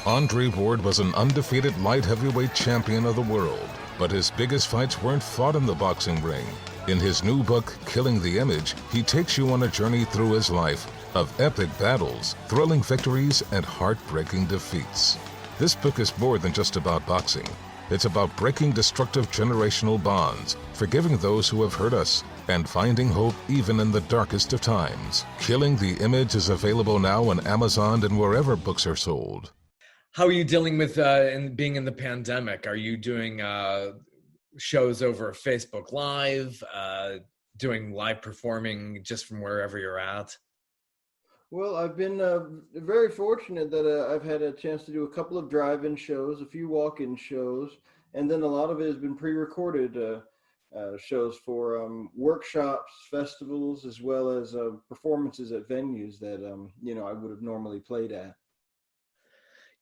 Andre Ward was an undefeated light heavyweight champion of the world, but his biggest fights weren't fought in the boxing ring. In his new book, Killing the Image, he takes you on a journey through his life of epic battles, thrilling victories, and heartbreaking defeats. This book is more than just about boxing. It's about breaking destructive generational bonds, forgiving those who have hurt us, and finding hope even in the darkest of times. Killing the Image is available now on Amazon and wherever books are sold. How are you dealing with being in the pandemic? Are you doing shows over Facebook Live, doing live performing just from wherever you're at? Well, I've been very fortunate that I've had a chance to do a couple of drive-in shows, a few walk-in shows, and then a lot of it has been pre-recorded shows for workshops, festivals, as well as performances at venues that I would have normally played at.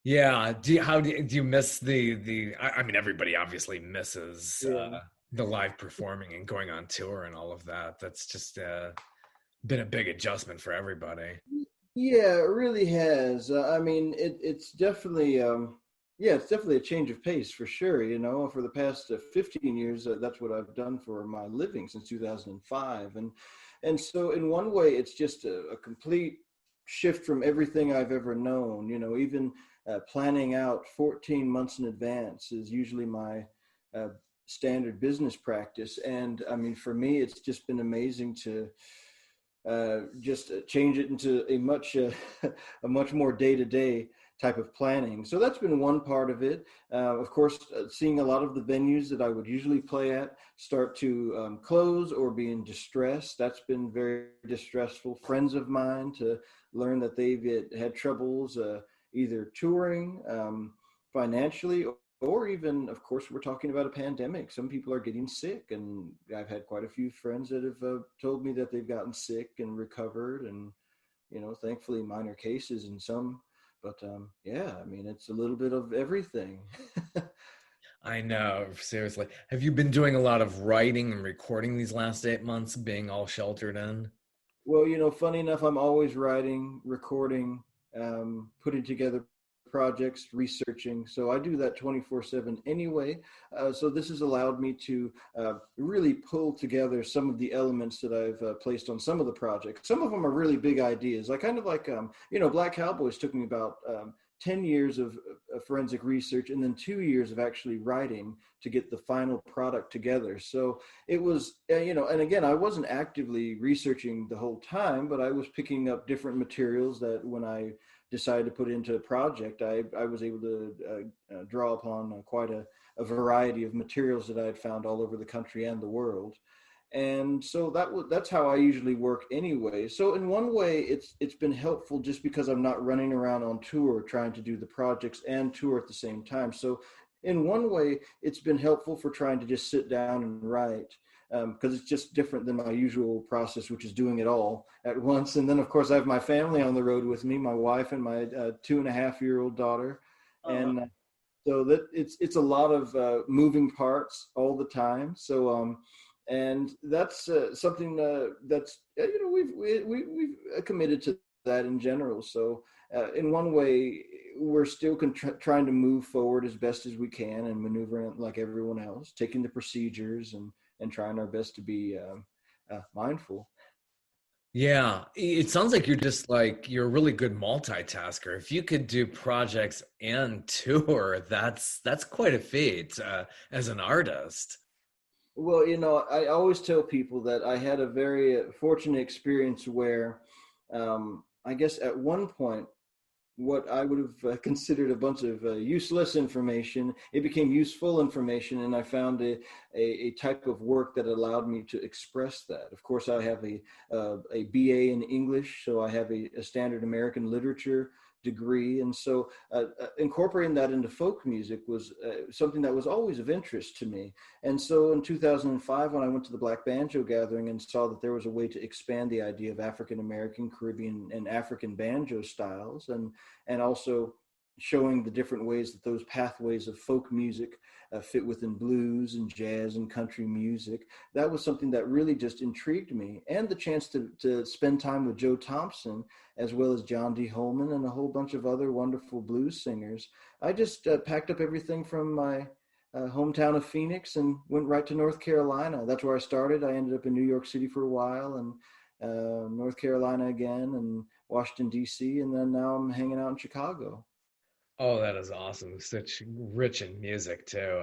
Yeah. Do you miss the? I mean, everybody obviously misses the live performing and going on tour and all of that. That's just been a big adjustment for everybody. Yeah, it really has. I mean, it's definitely, it's definitely a change of pace for sure. For the past 15 years, that's what I've done for my living since 2005. And so in one way, it's just a complete shift from everything I've ever known. Even planning out 14 months in advance is usually my standard business practice. And I mean, for me, it's just been amazing to just change it into a much more day-to-day type of planning. So that's been one part of it. Of course, seeing a lot of the venues that I would usually play at start to close or be in distress. That's been very distressful. Friends of mine to learn that they've had troubles either touring financially, or even, of course, we're talking about a pandemic. Some people are getting sick, and I've had quite a few friends that have told me that they've gotten sick and recovered, and, thankfully minor cases in some, but I mean, it's a little bit of everything. I know, seriously. Have you been doing a lot of writing and recording these last 8 months, being all sheltered in? Well, funny enough, I'm always writing, recording, putting together projects, researching. So I do that 24/7 anyway. So this has allowed me to really pull together some of the elements that I've placed on some of the projects. Some of them are really big ideas. Like Black Cowboys took me about 10 years of forensic research and then 2 years of actually writing to get the final product together. So it was, and again, I wasn't actively researching the whole time, but I was picking up different materials that when I decided to put into a project, I was able to draw upon quite a variety of materials that I had found all over the country and the world. And so that's how I usually work anyway. So in one way, it's been helpful just because I'm not running around on tour trying to do the projects and tour at the same time. So in one way, it's been helpful for trying to just sit down and write, because it's just different than my usual process, which is doing it all at once. And then, of course, I have my family on the road with me, my wife and my 2.5-year-old daughter. And so that it's a lot of moving parts all the time. So, and that's something that's, we've committed to that in general. So in one way, we're still trying to move forward as best as we can and maneuvering like everyone else, taking the procedures and trying our best to be mindful. Yeah, it sounds like you're a really good multitasker. If you could do projects and tour, that's quite a feat as an artist. Well, I always tell people that I had a very fortunate experience where I guess at one point, what I would have considered a bunch of useless information, it became useful information, and I found a type of work that allowed me to express that. Of course, I have a BA in English, so I have a standard American literature degree, and so incorporating that into folk music was something that was always of interest to me. And so in 2005, when I went to the Black Banjo Gathering and saw that there was a way to expand the idea of African American, Caribbean, and African banjo styles, and also showing the different ways that those pathways of folk music fit within blues and jazz and country music. That was something that really just intrigued me. And the chance to spend time with Joe Thompson, as well as John D. Holman and a whole bunch of other wonderful blues singers. I just packed up everything from my hometown of Phoenix and went right to North Carolina. That's where I started. I ended up in New York City for a while, and North Carolina again, and Washington, D.C., and then now I'm hanging out in Chicago. Oh, that is awesome. Such rich in music too.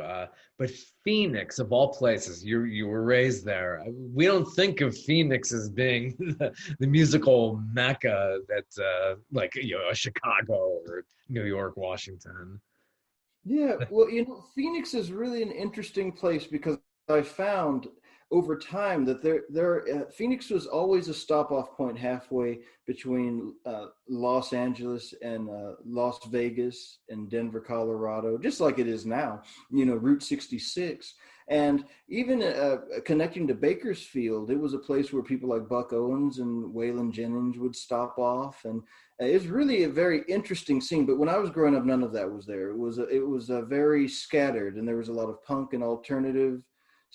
But Phoenix, of all places, you were raised there. We don't think of Phoenix as being the musical mecca that like a Chicago or New York, Washington. Yeah, well, Phoenix is really an interesting place because I found over time that Phoenix was always a stop-off point halfway between Los Angeles and Las Vegas and Denver, Colorado, just like it is now, Route 66. And even connecting to Bakersfield, it was a place where people like Buck Owens and Waylon Jennings would stop off, and it's really a very interesting scene. But when I was growing up, none of that was there. It was very scattered, and there was a lot of punk and alternative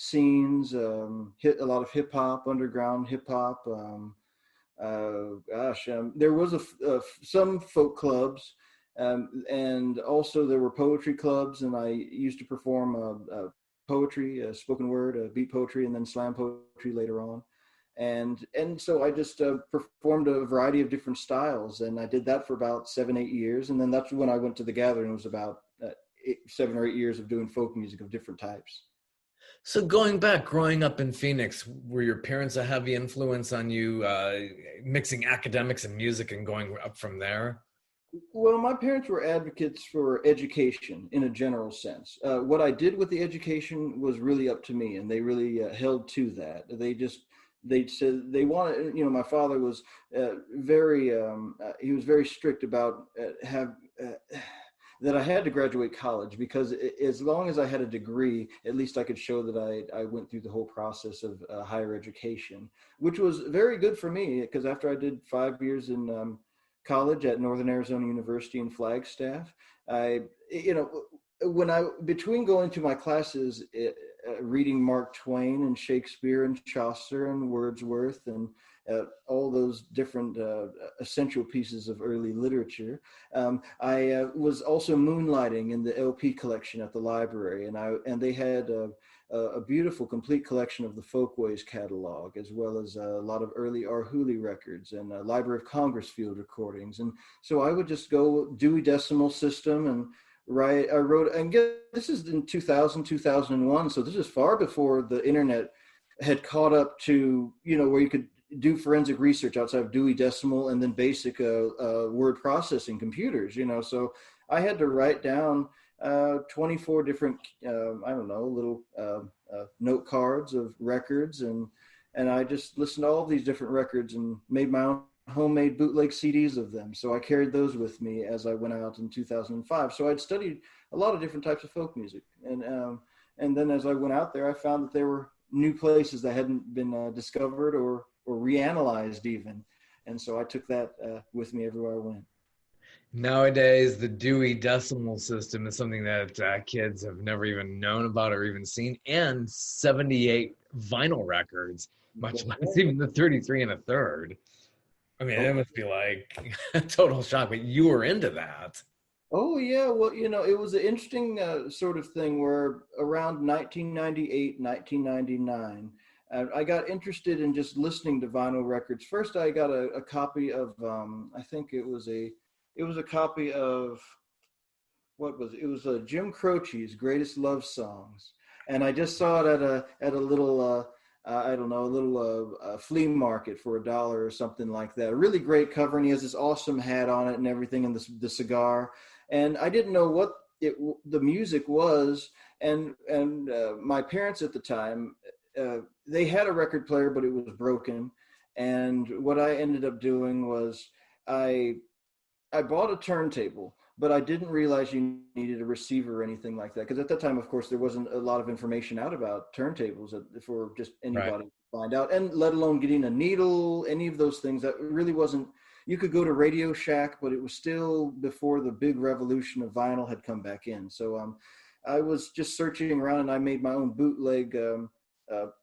scenes, a lot of hip hop, underground hip hop. There was some folk clubs, and also there were poetry clubs, and I used to perform poetry, spoken word, beat poetry, and then slam poetry later on. And so I just performed a variety of different styles, and I did that for about 7-8 years, and then that's when I went to the Gathering. It was about 7 or 8 years of doing folk music of different types. So growing up in Phoenix, were your parents a heavy influence on you mixing academics and music and going up from there? Well, my parents were advocates for education in a general sense. What I did with the education was really up to me, and they really held to that. They said they wanted, my father was he was very strict about that I had to graduate college, because as long as I had a degree, at least I could show that I went through the whole process of higher education, which was very good for me, because after I did 5 years in college at Northern Arizona University in Flagstaff, between going to my classes, reading Mark Twain and Shakespeare and Chaucer and Wordsworth and all those different essential pieces of early literature, I was also moonlighting in the LP collection at the library, and they had a beautiful complete collection of the Folkways catalog, as well as a lot of early R. Hooley records and Library of Congress field recordings. And so I would just go Dewey Decimal System and I wrote, and this is in 2000, 2001. So this is far before the internet had caught up to, where you could do forensic research outside of Dewey Decimal and then basic word processing computers, So I had to write down 24 different, little note cards of records. And I just listened to all these different records and made my own homemade bootleg CDs of them. So I carried those with me as I went out in 2005. So I'd studied a lot of different types of folk music. And then as I went out there, I found that there were new places that hadn't been discovered or reanalyzed even. And so I took that with me everywhere I went. Nowadays, the Dewey Decimal System is something that kids have never even known about or even seen, and 78 vinyl records, much less even the 33 and a third. I mean, it must be like a total shock, but you were into that. Oh, yeah. Well, it was an interesting sort of thing where around 1998, 1999, I got interested in just listening to vinyl records. First, I got a copy of, I think it was a copy of, it was Jim Croce's Greatest Love Songs. And I just saw it at a little, flea market for $1 or something like that. A really great cover, and he has this awesome hat on it and everything, and the cigar. And I didn't know what the music was. And my parents at the time, they had a record player, but it was broken. And what I ended up doing was I bought a turntable, but I didn't realize you needed a receiver or anything like that. Because at that time, of course, there wasn't a lot of information out about turntables for just anybody to find out, and let alone getting a needle, any of those things. That really wasn't, you could go to Radio Shack, but it was still before the big revolution of vinyl had come back in. So I was just searching around, and I made my own bootleg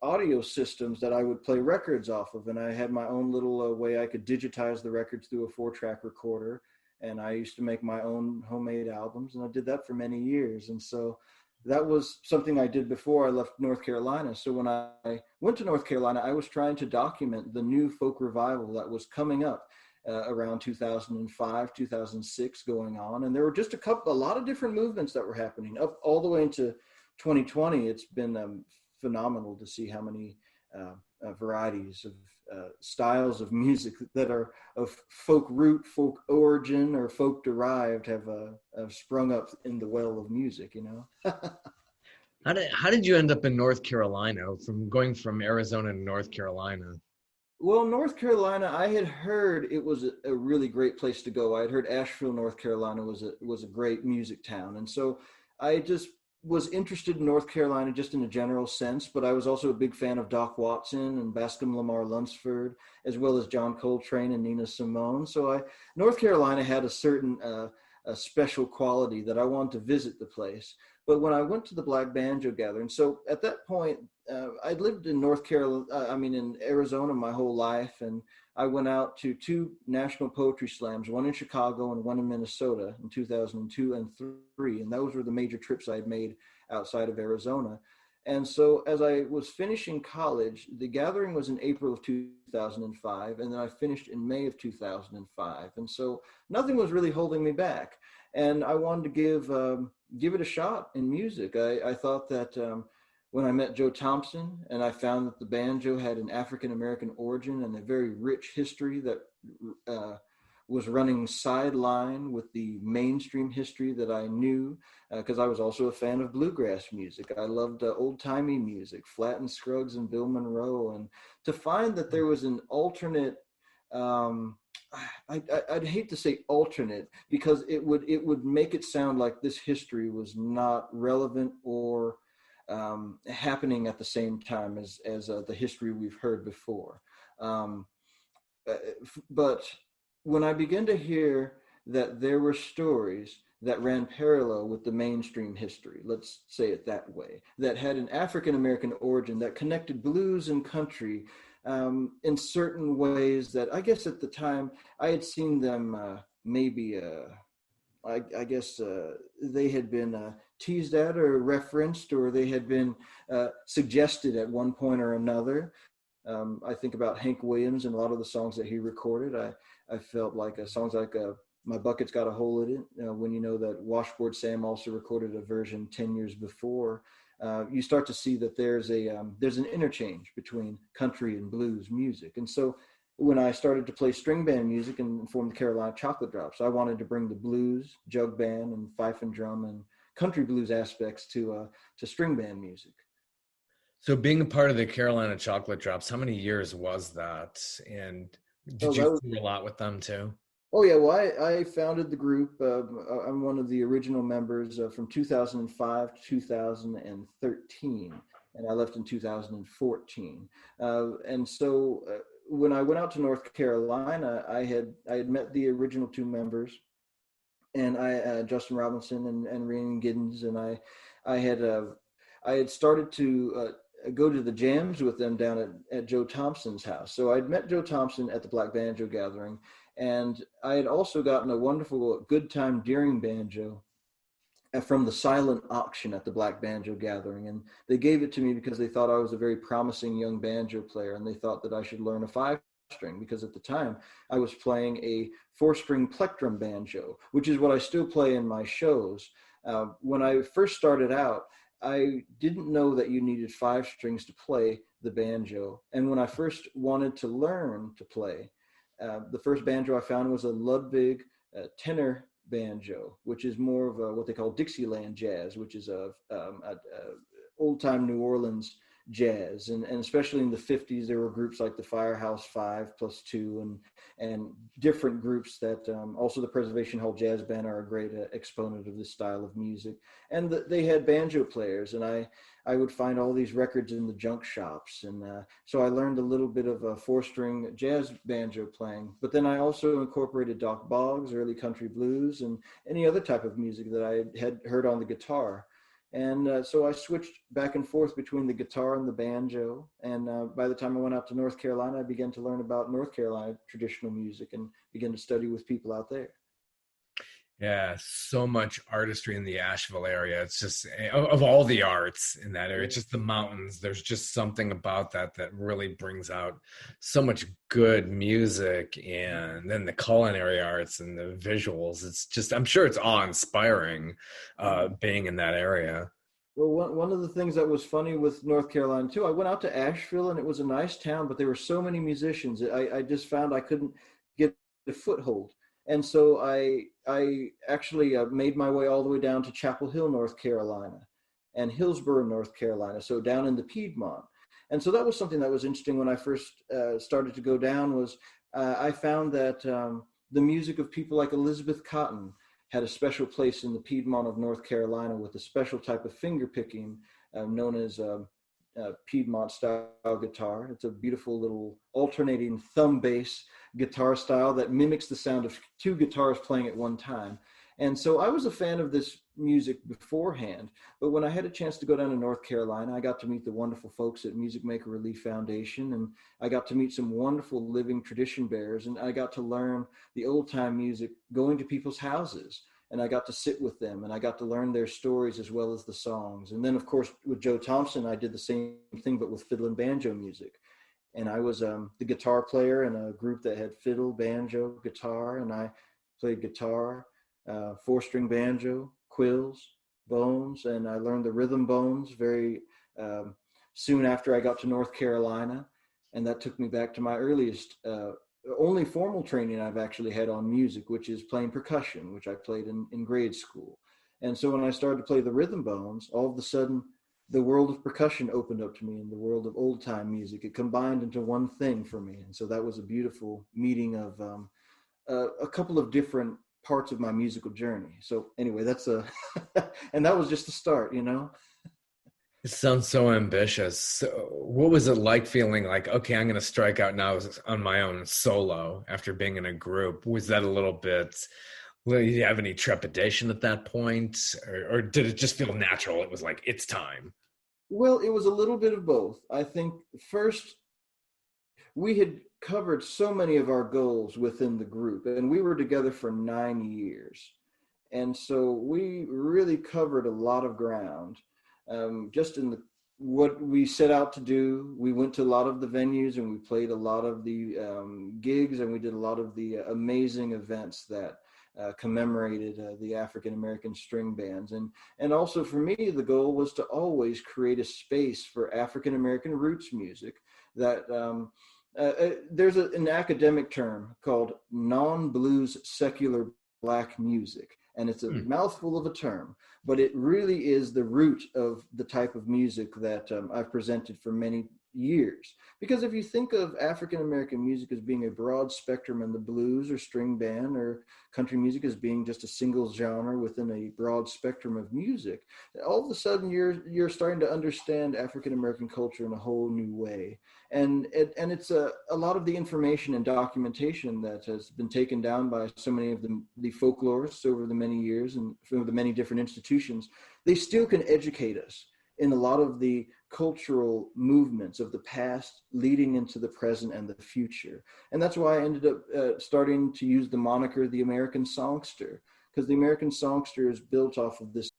audio systems that I would play records off of. And I had my own little way I could digitize the records through a 4-track recorder. And I used to make my own homemade albums, and I did that for many years. And so that was something I did before I left North Carolina. So when I went to North Carolina, I was trying to document the new folk revival that was coming up around 2005, 2006 going on. And there were just a lot of different movements that were happening up all the way into 2020. It's been phenomenal to see how many varieties of styles of music that are of folk root, folk origin, or folk derived have sprung up in the well of music, you know. How did you end up in North Carolina, from going from Arizona to North Carolina? Well, North Carolina, I had heard it was a really great place to go. I had heard Asheville, North Carolina was a great music town. And so I just was interested in North Carolina just in a general sense, but I was also a big fan of Doc Watson and Bascom Lamar Lunsford, as well as John Coltrane and Nina Simone. So North Carolina had a certain a special quality that I wanted to visit the place. But when I went to the Black Banjo Gathering, so at that point, I'd lived in in Arizona my whole life, and I went out to 2 national poetry slams, one in Chicago and one in Minnesota in 2002 and 2003, and those were the major trips I had made outside of Arizona. And so as I was finishing college, the gathering was in April of 2005, and then I finished in May of 2005. And so nothing was really holding me back. And I wanted to give it a shot in music. I thought that when I met Joe Thompson and I found that the banjo had an African-American origin and a very rich history that was running sideline with the mainstream history that I knew, because I was also a fan of bluegrass music. I loved old-timey music, Flatt and Scruggs and Bill Monroe. And to find that there was an alternate, I'd hate to say alternate, because it would make it sound like this history was not relevant or happening at the same time as the history we've heard before. But when I began to hear that there were stories that ran parallel with the mainstream history, let's say it that way, that had an African-American origin, that connected blues and country in certain ways that I guess at the time I had seen them I guess they had been teased at or referenced, or they had been suggested at one point or another. I think about Hank Williams and a lot of the songs that he recorded. I felt like songs like My Bucket's Got a Hole in It, when you know that Washboard Sam also recorded a version 10 years before, you start to see that there's an interchange between country and blues music. And so when I started to play string band music and formed the Carolina Chocolate Drops, I wanted to bring the blues, jug band, and fife and drum and country blues aspects to string band music. So being a part of the Carolina Chocolate Drops, how many years was that? And did you do a lot with them too? Oh yeah, well I founded the group. I'm one of the original members from 2005 to 2013, and I left in 2014. And so when I went out to North Carolina, I had met the original 2 members, and Justin Robinson and Rhiannon Giddens, and I had started to go to the jams with them down at Joe Thompson's house. So I'd met Joe Thompson at the Black Banjo Gathering, and I had also gotten a wonderful Good Time Deering banjo from the silent auction at the Black Banjo Gathering. And they gave it to me because they thought I was a very promising young banjo player, and they thought that I should learn a 5-string, because at the time I was playing a 4-string plectrum banjo, which is what I still play in my shows. When I first started out, I didn't know that you needed 5 strings to play the banjo. And when I first wanted to learn to play, the first banjo I found was a Ludwig tenor banjo, which is more of what they call Dixieland jazz, which is a old-time New Orleans jazz. And especially in the 50s, there were groups like the Firehouse 5+2 and different groups that also the Preservation Hall Jazz Band are a great exponent of this style of music. And they had banjo players, and I would find all these records in the junk shops. And so I learned a little bit of 4-string jazz banjo playing. But then I also incorporated Doc Boggs, early country blues, and any other type of music that I had heard on the guitar. And so I switched back and forth between the guitar and the banjo. And by the time I went out to North Carolina, I began to learn about North Carolina traditional music and began to study with people out there. Yeah, so much artistry in the Asheville area. It's just, of all the arts in that area, it's just the mountains. There's just something about that really brings out so much good music, and then the culinary arts and the visuals. It's just, I'm sure it's awe-inspiring being in that area. Well, one of the things that was funny with North Carolina too, I went out to Asheville and it was a nice town, but there were so many musicians. I just found I couldn't get a foothold. And so I actually made my way all the way down to Chapel Hill, North Carolina, and Hillsborough, North Carolina, so down in the Piedmont. And so that was something that was interesting when I first started to go down was I found that the music of people like Elizabeth Cotton had a special place in the Piedmont of North Carolina with a special type of finger picking known as Piedmont style guitar. It's a beautiful little alternating thumb bass guitar style that mimics the sound of two guitars playing at one time. And so I was a fan of this music beforehand, but when I had a chance to go down to North Carolina, I got to meet the wonderful folks at Music Maker Relief Foundation, and I got to meet some wonderful living tradition bearers, and I got to learn the old time music going to people's houses. And I got to sit with them, and I got to learn their stories as well as the songs. And then, of course, with Joe Thompson, I did the same thing, but with fiddle and banjo music. And I was the guitar player in a group that had fiddle, banjo, guitar, and I played guitar, 4-string banjo, quills, bones, and I learned the rhythm bones very soon after I got to North Carolina. And that took me back to my earliest only formal training I've actually had on music, which is playing percussion, which I played in grade school. And so when I started to play the rhythm bones, all of a sudden the world of percussion opened up to me, and the world of old time music. It combined into one thing for me. And so that was a beautiful meeting of a couple of different parts of my musical journey. So anyway, that's and that was just the start, you know? It sounds so ambitious. So what was it like feeling like, okay, I'm going to strike out now on my own solo after being in a group? Was that a little bit, did you have any trepidation at that point? Or did it just feel natural? It was like, it's time. Well, it was a little bit of both. I think first, we had covered so many of our goals within the group, and we were together for 9 years. And so we really covered a lot of ground. Just in what we set out to do. We went to a lot of the venues, and we played a lot of the gigs, and we did a lot of the amazing events that commemorated the African American string bands. And also for me, the goal was to always create a space for African American roots music that there's an academic term called non-blues secular Black music. And it's a mouthful of a term, but it really is the root of the type of music that I've presented for many years. Because if you think of African American music as being a broad spectrum, and the blues or string band or country music as being just a single genre within a broad spectrum of music, all of a sudden you're starting to understand African American culture in a whole new way. And it's a lot of the information and documentation that has been taken down by so many of the folklorists over the many years and from the many different institutions. They still can educate us in a lot of the cultural movements of the past leading into the present and the future. And that's why I ended up starting to use the moniker the American Songster, because the American Songster is built off of this.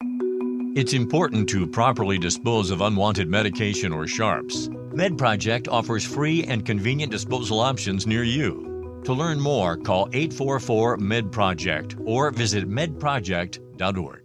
It's important to properly dispose of unwanted medication or sharps. MedProject offers free and convenient disposal options near you. To learn more, call 844-MED-PROJECT or visit medproject.org.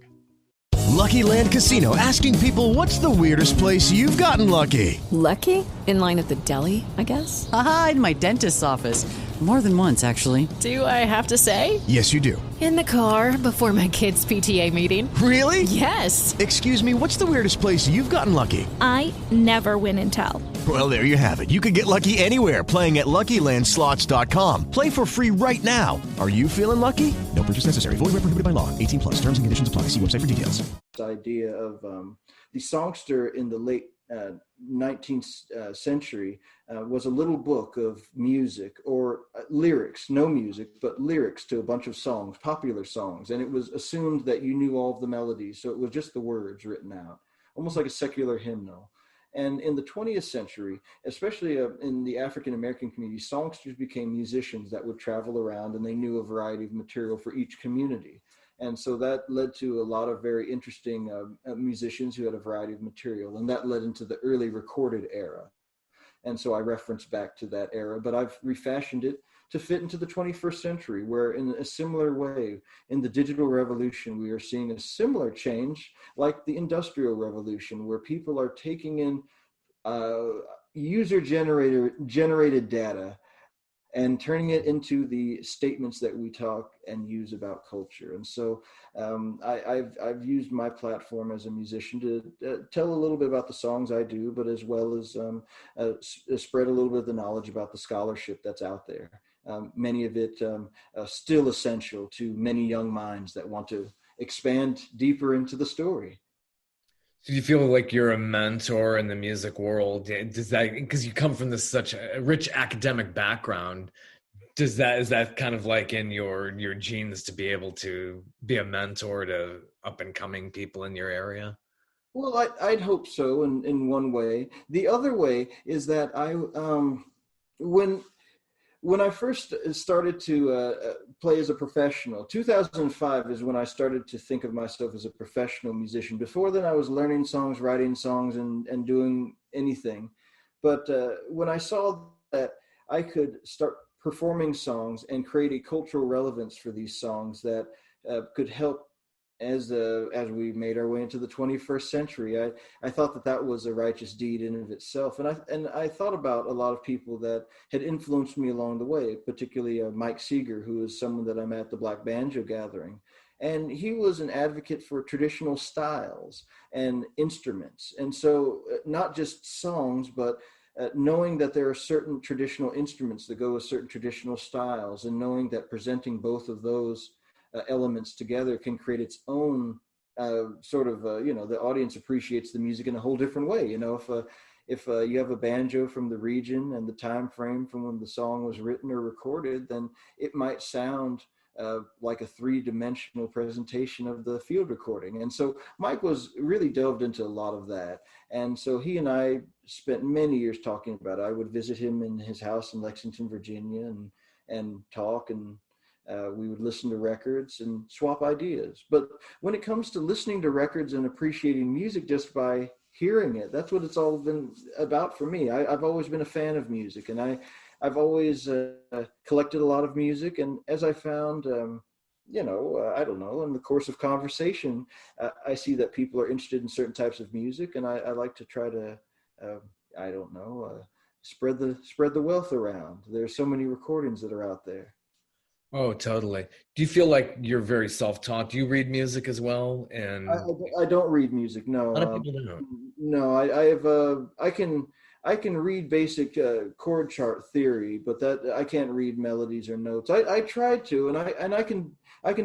Lucky Land Casino, asking people, what's the weirdest place you've gotten lucky? Lucky? In line at the deli, I guess? Aha, in my dentist's office. More than once, actually. Do I have to say? Yes, you do. In the car before my kids' PTA meeting. Really? Yes. Excuse me, what's the weirdest place you've gotten lucky? I never win and tell. Well, there you have it. You can get lucky anywhere, playing at LuckyLandSlots.com. Play for free right now. Are you feeling lucky? No purchase necessary. Void where prohibited by law. 18 plus. Terms and conditions apply. See website for details. Idea of the songster in the late 19th century was a little book of music or lyrics, no music, but lyrics to a bunch of songs, popular songs. And it was assumed that you knew all of the melodies. So it was just the words written out, almost like a secular hymnal. And in the 20th century, especially in the African-American community, songsters became musicians that would travel around, and they knew a variety of material for each community. And so that led to a lot of very interesting musicians who had a variety of material, and that led into the early recorded era. And so I reference back to that era, but I've refashioned it to fit into the 21st century, where in a similar way, in the digital revolution, we are seeing a similar change like the industrial revolution, where people are taking in user-generated data and turning it into the statements that we talk and use about culture. And so I've used my platform as a musician to tell a little bit about the songs I do, but as well as spread a little bit of the knowledge about the scholarship that's out there. Many of it still essential to many young minds that want to expand deeper into the story. Do you feel like you're a mentor in the music world? Does that, because you come from such a rich academic background, is that kind of like in your genes to be able to be a mentor to up and coming people in your area? Well, I'd hope so in one way. The other way is that when I first started to play as a professional, 2005 is when I started to think of myself as a professional musician. Before then, I was learning songs, writing songs, and doing anything. But when I saw that I could start performing songs and create a cultural relevance for these songs that could help as we made our way into the 21st century, I thought that was a righteous deed in and of itself. And I thought about a lot of people that had influenced me along the way, particularly Mike Seeger, who is someone that I met at the Black Banjo Gathering. And he was an advocate for traditional styles and instruments. And so not just songs, but knowing that there are certain traditional instruments that go with certain traditional styles, and knowing that presenting both of those elements together can create its own the audience appreciates the music in a whole different way. If you have a banjo from the region and the time frame from when the song was written or recorded, then it might sound like a three-dimensional presentation of the field recording. And so Mike was really delved into a lot of that. And so he and I spent many years talking about it. I would visit him in his house in Lexington, Virginia, and talk, and we would listen to records and swap ideas. But when it comes to listening to records and appreciating music just by hearing it, that's what it's all been about for me. I've always been a fan of music, and I've always collected a lot of music. And as I found, I don't know, in the course of conversation, I see that people are interested in certain types of music, and I like to try to, spread the wealth around. There's so many recordings that are out there. Oh, totally. Do you feel like you're very self-taught? Do you read music as well? And I don't read music. No. A lot of people don't. No, I can read basic chord chart theory, but that I can't read melodies or notes. I tried to, and I can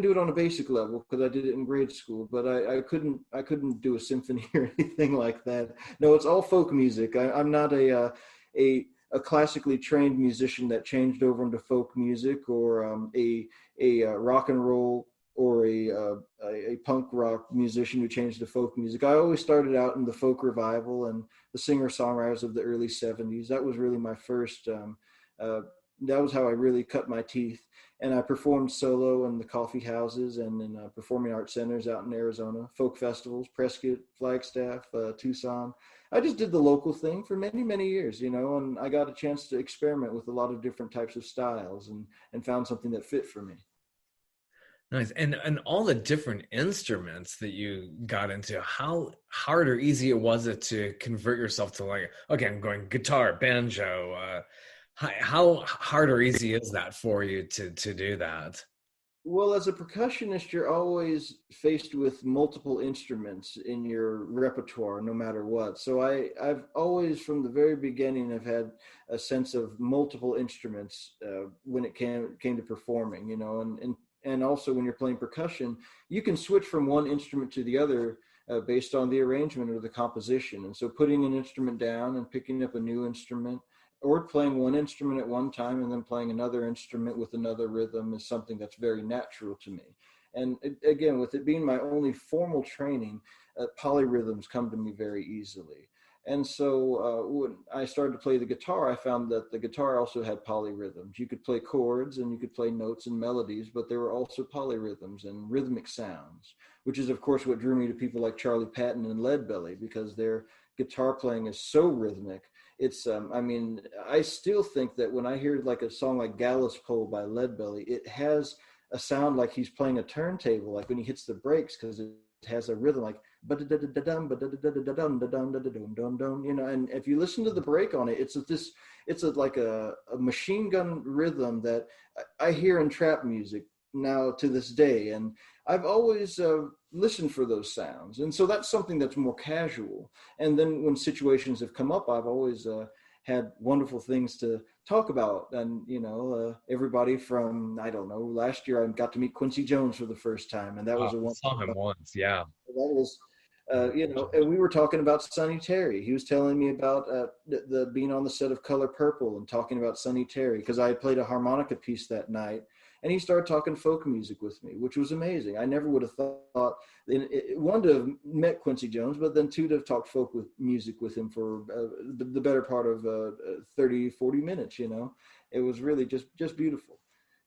do it on a basic level because I did it in grade school, but I couldn't do a symphony or anything like that. No, it's all folk music. I'm not a classically trained musician that changed over into folk music, or a rock and roll or a punk rock musician who changed to folk music. I always started out in the folk revival and the singer-songwriters of the early 70s. That was really my first, that was how I really cut my teeth. And I performed solo in the coffee houses and in performing arts centers out in Arizona, folk festivals, Prescott, Flagstaff, Tucson. I just did the local thing for many, many years, and I got a chance to experiment with a lot of different types of styles and found something that fit for me. Nice. And all the different instruments that you got into, how hard or easy it was it to convert yourself to, like, okay, I'm going guitar, banjo. How hard or easy is that for you to do that? Well, as a percussionist, you're always faced with multiple instruments in your repertoire, no matter what. So I've always, from the very beginning, have had a sense of multiple instruments when it came to performing, and also when you're playing percussion, you can switch from one instrument to the other based on the arrangement or the composition. And so putting an instrument down and picking up a new instrument, or playing one instrument at one time and then playing another instrument with another rhythm, is something that's very natural to me. And again, with it being my only formal training, polyrhythms come to me very easily. And so when I started to play the guitar, I found that the guitar also had polyrhythms. You could play chords and you could play notes and melodies, but there were also polyrhythms and rhythmic sounds, which is, of course, what drew me to people like Charlie Patton and Leadbelly, because their guitar playing is so rhythmic. It's, I still think that when I hear like a song like Gallows Pole by Leadbelly, it has a sound like he's playing a turntable, like when he hits the brakes, because it has a rhythm like, and if you listen to the break on it, it's like a machine gun rhythm that I hear in trap music now to this day. And I've always listened for those sounds. And so that's something that's more casual. And then when situations have come up, I've always had wonderful things to talk about. And, everybody from, I don't know, last year I got to meet Quincy Jones for the first time. And that was I saw him once, yeah. That was, and we were talking about Sonny Terry. He was telling me about the being on the set of Color Purple and talking about Sonny Terry, because I had played a harmonica piece that night. And he started talking folk music with me, which was amazing. I never would have thought, one, to have met Quincy Jones, but then two, to have talked folk music with him for the better part of 30, 40 minutes, It was really just beautiful,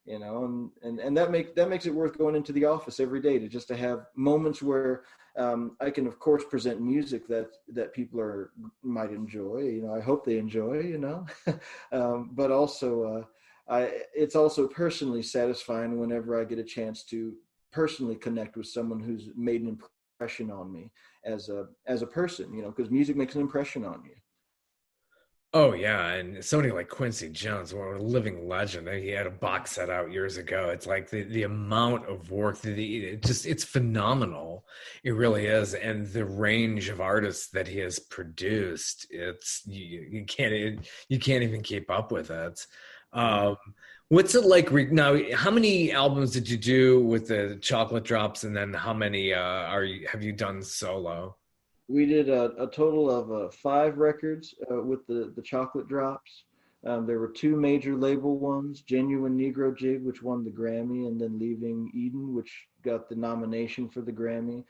and that makes it worth going into the office every day, to have moments where I can, of course, present music that people might enjoy. I hope they enjoy, but also it's also personally satisfying whenever I get a chance to personally connect with someone who's made an impression on me as a person, because music makes an impression on you. Oh yeah, and somebody like Quincy Jones, what a living legend. He had a box set out years ago. It's like the amount of work it's phenomenal. It really is, and the range of artists that he has produced, it's you can't even keep up with it. What's it like now? How many albums did you do with the Chocolate Drops, and then how many have you done solo? We did a total of 5 records with the Chocolate Drops. There were 2 major label ones: Genuine Negro Jig, which won the Grammy, and then Leaving Eden, which got the nomination for the Grammy.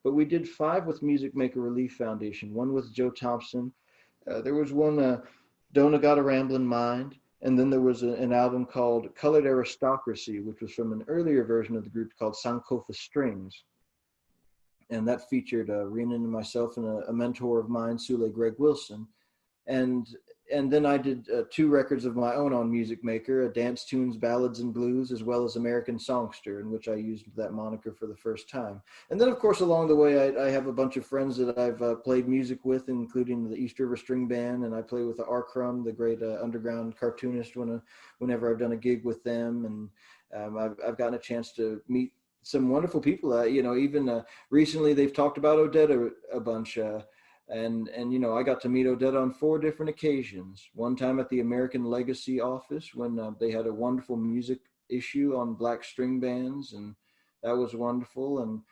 But we did 5 with Music Maker Relief Foundation, 1 with Joe Thompson. There was one, Don't I Got a Ramblin' Mind. And then there was an album called Colored Aristocracy, which was from an earlier version of the group called Sankofa Strings. And that featured Rena and myself and a mentor of mine, Sule Greg Wilson. And then I did 2 records of my own on Music Maker, Dance Tunes, Ballads and Blues, as well as American Songster, in which I used that moniker for the first time. And then, of course, along the way, I have a bunch of friends that I've played music with, including the East River String Band, and I play with the R. Crumb, the great underground cartoonist, whenever I've done a gig with them. And I've gotten a chance to meet some wonderful people. Even recently they've talked about Odetta a bunch. And I got to meet Odetta on 4 different occasions. One time at the American Legacy office when they had a wonderful music issue on black string bands, and that was wonderful. And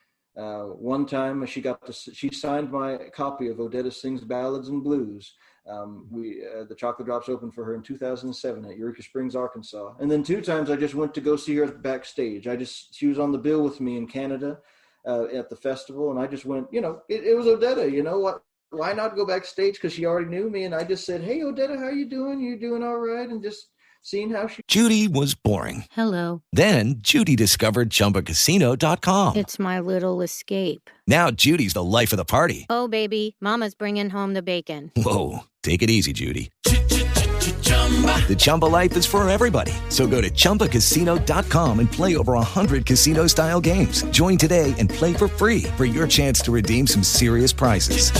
one time she signed my copy of Odetta Sings Ballads and Blues. The Chocolate Drops opened for her in 2007 at Eureka Springs, Arkansas. And then 2 times I just went to go see her backstage. She was on the bill with me in Canada at the festival, and I just went, it was Odetta, why not go backstage? Because she already knew me. And I just said, hey, Odetta, how you doing? You doing all right? And just seeing how she... Judy was boring. Hello. Then Judy discovered ChumbaCasino.com. It's my little escape. Now Judy's the life of the party. Oh, baby, mama's bringing home the bacon. Whoa, take it easy, Judy. The Chumba life is for everybody. So go to ChumbaCasino.com and play over 100 casino-style games. Join today and play for free for your chance to redeem some serious prizes.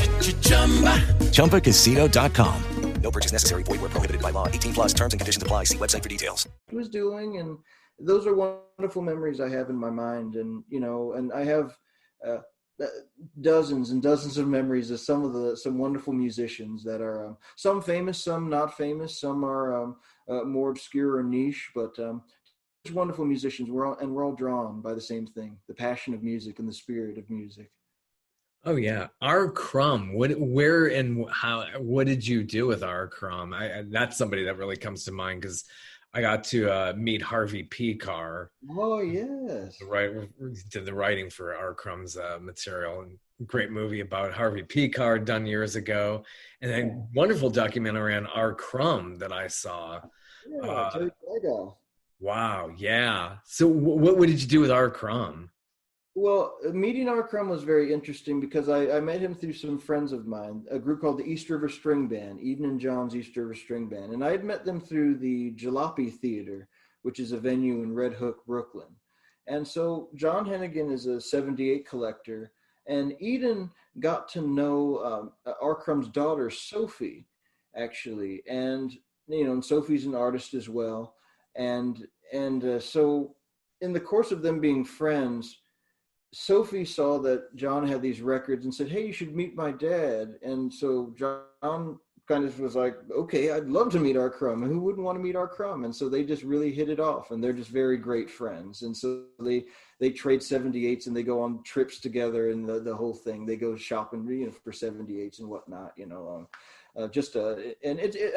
ChumbaCasino.com. No purchase necessary. Void where prohibited by law. 18 plus terms and conditions apply. See website for details. Was doing, and those are wonderful memories I have in my mind. And, and I have dozens and dozens of memories of some wonderful musicians that are some famous, some not famous, some are more obscure or niche, but just wonderful musicians. We're all drawn by the same thing, the passion of music and the spirit of music. Oh yeah, R. Crumb. Where and how? What did you do with R. Crumb? That's somebody that really comes to mind because I got to meet Harvey P. Carr. Oh yes, did the writing for R. Crumb's material. And great movie about Harvey P. Carr done years ago, and a wonderful documentary on R. Crumb that I saw. Yeah, Terry Flagall. Wow, yeah. So what did you do with R. Crumb? Well, meeting R. Crumb was very interesting because I met him through some friends of mine, a group called the East River String Band, Eden and John's East River String Band. And I had met them through the Jalopy Theater, which is a venue in Red Hook, Brooklyn. And so John Hennigan is a 78 collector, and Eden got to know R. Crumb's daughter, Sophie, actually. And, and Sophie's an artist as well. And so in the course of them being friends, Sophie saw that John had these records and said, "Hey, you should meet my dad." And so John kind of was like, "Okay, I'd love to meet R. Crumb. Who wouldn't want to meet R. Crumb?" And so they just really hit it off, and they're just very great friends. And so they trade 78s and they go on trips together and the whole thing. They go shopping, for 78s and whatnot, and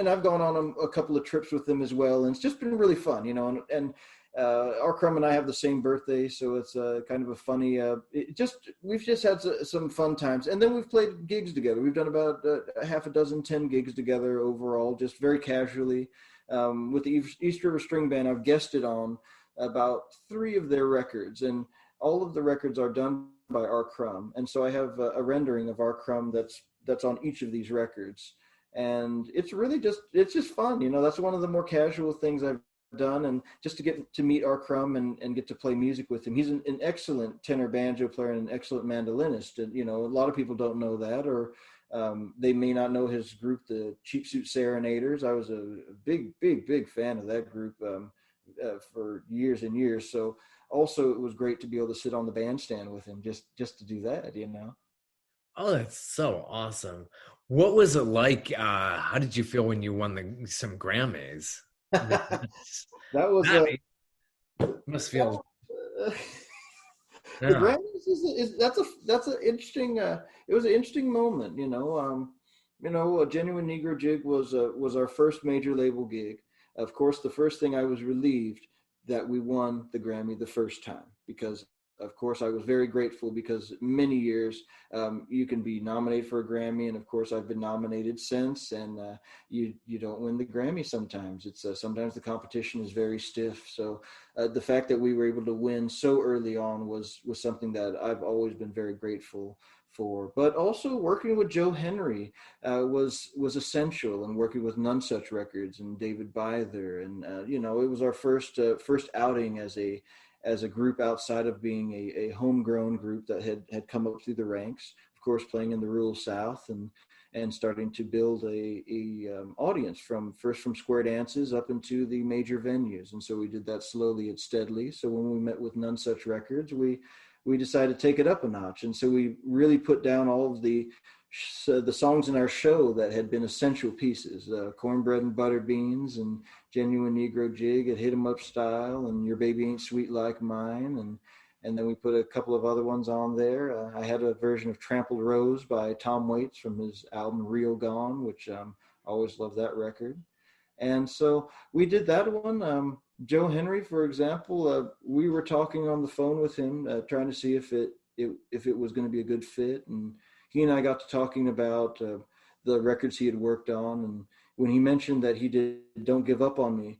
I've gone on a couple of trips with them as well, and it's just been really fun, and R. Crumb and I have the same birthday, so it's kind of a funny. We've just had some fun times, and then we've played gigs together. We've done about half a dozen, 10 gigs together overall, just very casually. With the East River String Band, I've guested on about 3 of their records, and all of the records are done by R. Crumb, and so I have a rendering of R. Crumb that's on each of these records, and it's just fun. That's one of the more casual things I've done, and just to get to meet R. Crumb and get to play music with him. He's an excellent tenor banjo player and an excellent mandolinist. And, a lot of people don't know that, or they may not know his group, the Cheap Suit Serenaders. I was a big fan of that group for years and years. So also it was great to be able to sit on the bandstand with him just to do that, Oh, that's so awesome. What was it like? How did you feel when you won some Grammys? That was must feel the Grammys that's an interesting it was an interesting moment. A Genuine Negro Jig was our first major label gig. Of course, the first thing I was relieved that we won the Grammy the first time, because of course I was very grateful, because many years you can be nominated for a Grammy, and of course I've been nominated since, and you don't win the Grammy sometimes. It's sometimes the competition is very stiff. So the fact that we were able to win so early on was something that I've always been very grateful for. But also working with Joe Henry was essential, and working with None Such Records and David Byther, and it was our first outing as a group outside of being a homegrown group that had come up through the ranks, of course, playing in the rural South and starting to build a audience from square dances up into the major venues. And so we did that slowly and steadily. So when we met with None Such Records, we decided to take it up a notch. And so we really put down all of the songs in our show that had been essential pieces, Cornbread and Butter Beans and Genuine Negro Jig at Hit 'em Up Style and Your Baby Ain't Sweet Like Mine. And then we put a couple of other ones on there. I had a version of Trampled Rose by Tom Waits from his album Rio Gone, which I always loved that record. And so we did that one. Joe Henry, for example, we were talking on the phone with him, trying to see if it was going to be a good fit. And he and I got to talking about the records he had worked on. And when he mentioned that he did Don't Give Up on Me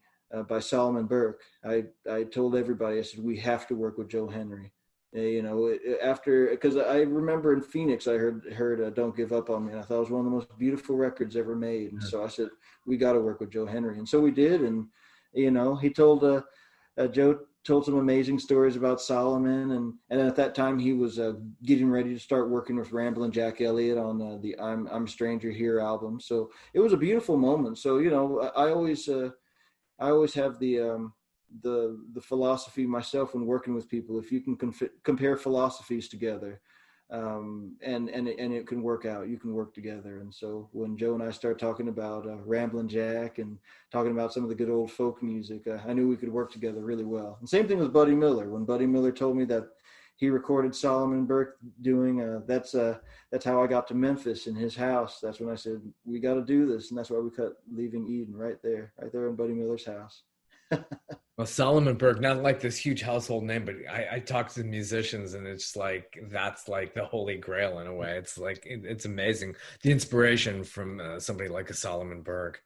by Solomon Burke, I told everybody, I said, we have to work with Joe Henry. After, because I remember in Phoenix, I heard "Don't Give Up on Me," and I thought it was one of the most beautiful records ever made. And so I said, we got to work with Joe Henry, and so we did. And he told Joe told some amazing stories about Solomon, and at that time he was getting ready to start working with Ramblin' Jack Elliott on the "I'm a Stranger Here" album. So it was a beautiful moment. So I always have the philosophy myself when working with people. If you can compare philosophies together, and it can work out, you can work together. And so when Joe and I started talking about Ramblin' Jack and talking about some of the good old folk music, I knew we could work together really well. And same thing with Buddy Miller. When Buddy Miller told me that he recorded Solomon Burke doing that's how I got to Memphis in his house. That's when I said, we got to do this. And that's why we cut Leaving Eden right there in Buddy Miller's house. Well, Solomon Burke, not like this huge household name, but I talk to musicians, and it's like that's like the holy grail in a way. It's like it's amazing, the inspiration from somebody like a Solomon Burke.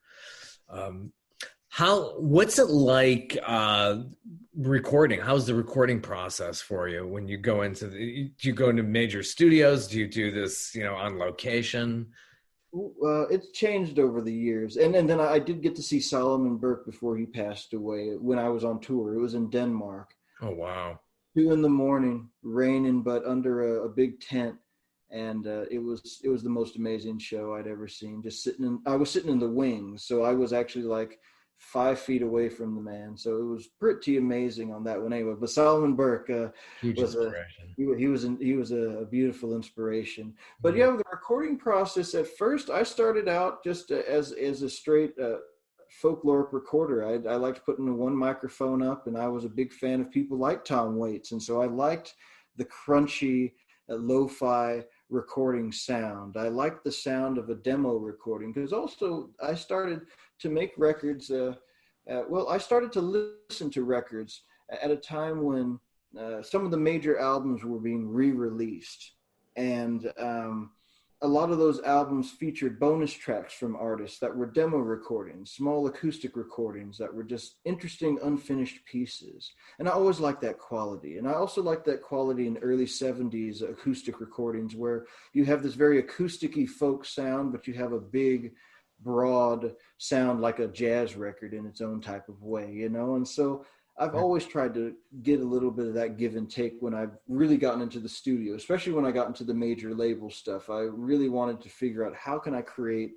What's it like recording? How's the recording process for you when you go into do you go into major studios? Do you do this on location? It's changed over the years. And then I did get to see Solomon Burke before he passed away when I was on tour. It was in Denmark. Oh, wow. 2 a.m, raining, but under a big tent. And it was the most amazing show I'd ever seen. I was sitting in the wings. So I was actually like 5 feet away from the man. So it was pretty amazing on that one anyway. But Solomon Burke was he was a beautiful inspiration. But with the recording process, at first I started out just as a straight folkloric recorder. I liked putting one microphone up, and I was a big fan of people like Tom Waits. And so I liked the crunchy lo-fi recording sound. I liked the sound of a demo recording, because also I started to make records. I started to listen to records at a time when some of the major albums were being re-released, and a lot of those albums featured bonus tracks from artists that were demo recordings, small acoustic recordings that were just interesting, unfinished pieces. And I always liked that quality. And I also liked that quality in early 70s acoustic recordings, where you have this very acoustic-y folk sound, but you have a big, broad sound like a jazz record in its own type of way, And so I've always tried to get a little bit of that give and take when I've really gotten into the studio, especially when I got into the major label stuff. I really wanted to figure out, how can I create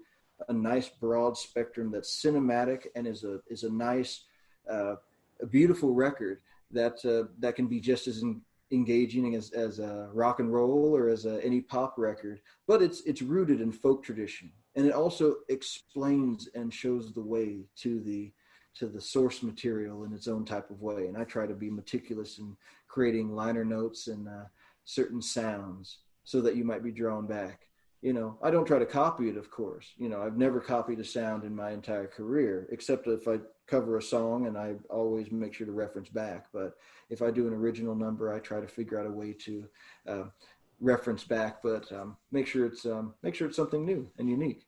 a nice broad spectrum that's cinematic and is a nice, a beautiful record that can be just as engaging as a rock and roll or as any pop record, but it's rooted in folk tradition. And it also explains and shows the way to the source material in its own type of way. And I try to be meticulous in creating liner notes and certain sounds so that you might be drawn back. I don't try to copy it, of course. I've never copied a sound in my entire career, except if I cover a song, and I always make sure to reference back. But if I do an original number, I try to figure out a way to reference back, but make sure it's something new and unique.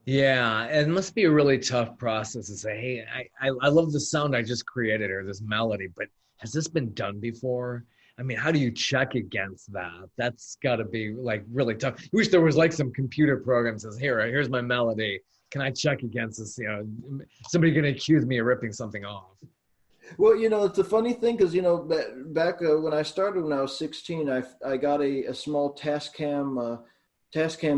Yeah, it must be a really tough process to say, hey, I love the sound I just created, or this melody, but has this been done before? I mean, how do you check against that? That's got to be like really tough. I wish there was like some computer program that says, here's my melody. Can I check against this? Somebody going to accuse me of ripping something off. Well, it's a funny thing, because, back when I started when I was 16, I got a small Tascam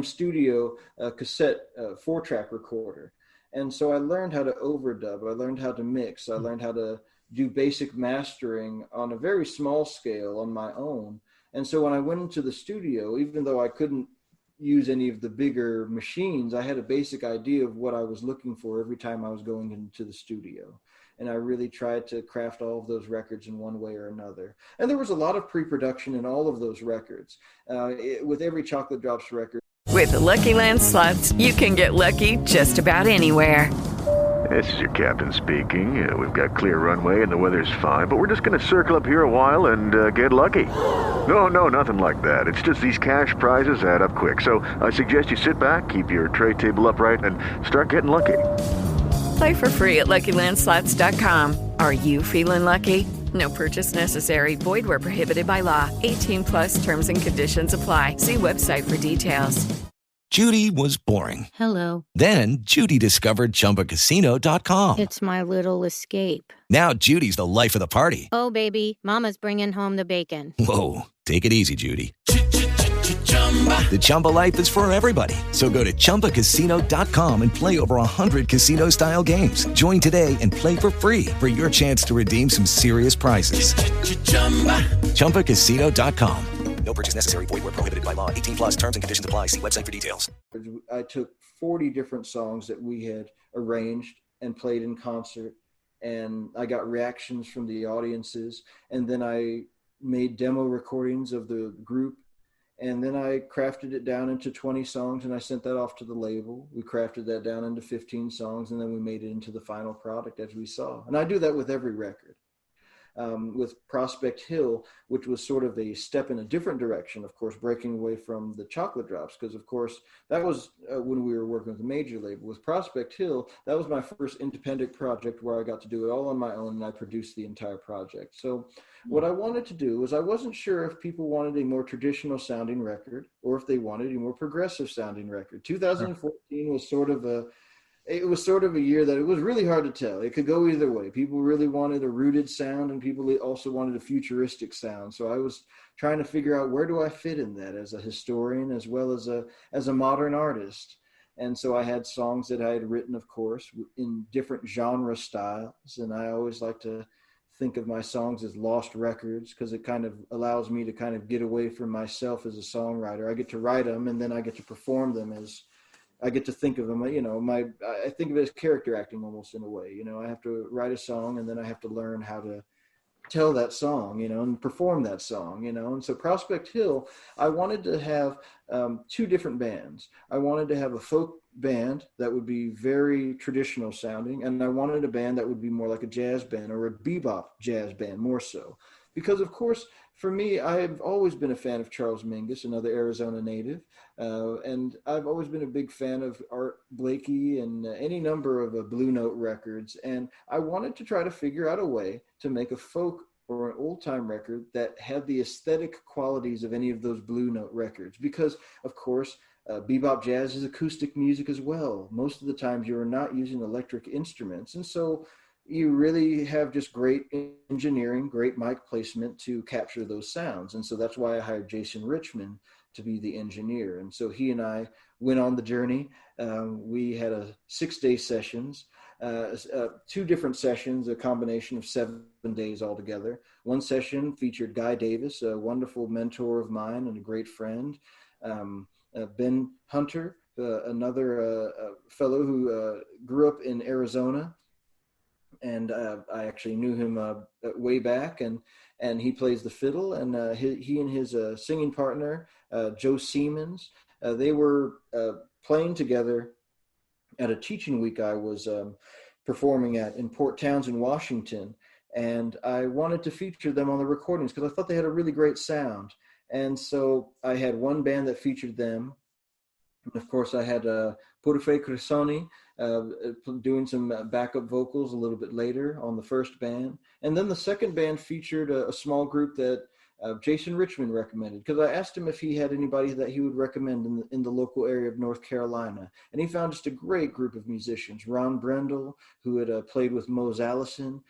Studio cassette 4-track recorder. And so I learned how to overdub. I learned how to mix. I learned how to do basic mastering on a very small scale on my own. And so when I went into the studio, even though I couldn't use any of the bigger machines, I had a basic idea of what I was looking for every time I was going into the studio. And I really tried to craft all of those records in one way or another. And there was a lot of pre-production in all of those records. With every Chocolate Drops record. With the Lucky Land Slots, you can get lucky just about anywhere. This is your captain speaking. We've got clear runway and the weather's fine, but we're just going to circle up here a while and get lucky. No, nothing like that. It's just these cash prizes add up quick. So I suggest you sit back, keep your tray table upright, and start getting lucky. Play for free at LuckyLandSlots.com. Are you feeling lucky? No purchase necessary. Void where prohibited by law. 18 plus terms and conditions apply. See website for details. Judy was boring. Hello. Then Judy discovered ChumbaCasino.com. It's my little escape. Now Judy's the life of the party. Oh, baby, mama's bringing home the bacon. Whoa, take it easy, Judy. The Chumba life is for everybody. So go to ChumbaCasino.com and play over 100 casino-style games. Join today and play for free for your chance to redeem some serious prizes. ChumbaCasino.com. No purchase necessary. Void where prohibited by law. 18 plus terms and conditions apply. See website for details. I took 40 different songs that we had arranged and played in concert, and I got reactions from the audiences, and then I made demo recordings of the group, and then I crafted it down into 20 songs, and I sent that off to the label. We crafted that down into 15 songs, and then we made it into the final product as we saw. And I do that with every record. With Prospect Hill, which was sort of a step in a different direction, of course, breaking away from the Chocolate Drops, because, of course, that was when we were working with a major label. With Prospect Hill, that was my first independent project where I got to do it all on my own, and I produced the entire project. So what I wanted to do was I wasn't sure if people wanted a more traditional sounding record or if they wanted a more progressive sounding record. 2014 was sort of a year that it was really hard to tell. It could go either way. People really wanted a rooted sound, and people also wanted a futuristic sound. So I was trying to figure out, where do I fit in that as a historian as well as a modern artist. And so I had songs that I had written, of course, in different genre styles. And I always like to think of my songs as lost records, because it kind of allows me to kind of get away from myself as a songwriter. I get to write them, and then I get to perform them as I get to think of them, I think of it as character acting almost, in a way. I have to write a song, and then I have to learn how to tell that song, and perform that song, And so Prospect Hill, I wanted to have two different bands. I wanted to have a folk band that would be very traditional sounding, and I wanted a band that would be more like a jazz band or a bebop jazz band, more so. Because, of course, for me, I've always been a fan of Charles Mingus, another Arizona native, and I've always been a big fan of Art Blakey and any number of Blue Note records, and I wanted to try to figure out a way to make a folk or an old-time record that had the aesthetic qualities of any of those Blue Note records, because, of course, bebop jazz is acoustic music as well. Most of the times you're not using electric instruments, and so you really have just great engineering, great mic placement to capture those sounds. And so that's why I hired Jason Richmond to be the engineer. And so he and I went on the journey. We had 6-day sessions, 2 different sessions, a combination of 7 days altogether. One session featured Guy Davis, a wonderful mentor of mine and a great friend. Ben Hunter, another fellow who grew up in Arizona. And I actually knew him way back, and he plays the fiddle, and he and his singing partner, Joe Siemens, they were playing together at a teaching week I was performing at in Port Townsend, Washington, and I wanted to feature them on the recordings because I thought they had a really great sound. And so I had one band that featured them. And of course, I had Purife Cresoni doing some backup vocals a little bit later on the first band. And then the second band featured a small group that Jason Richmond recommended, because I asked him if he had anybody that he would recommend in the local area of North Carolina. And he found just a great group of musicians. Ron Brendel, who had played with Mose Allison,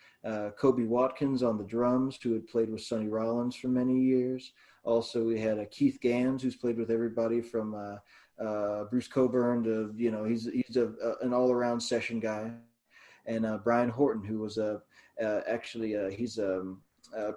Kobe Watkins on the drums, who had played with Sonny Rollins for many years. Also, we had Keith Gans, who's played with everybody from Bruce Coburn to, he's an all-around session guy. And Brian Horton, who was he's a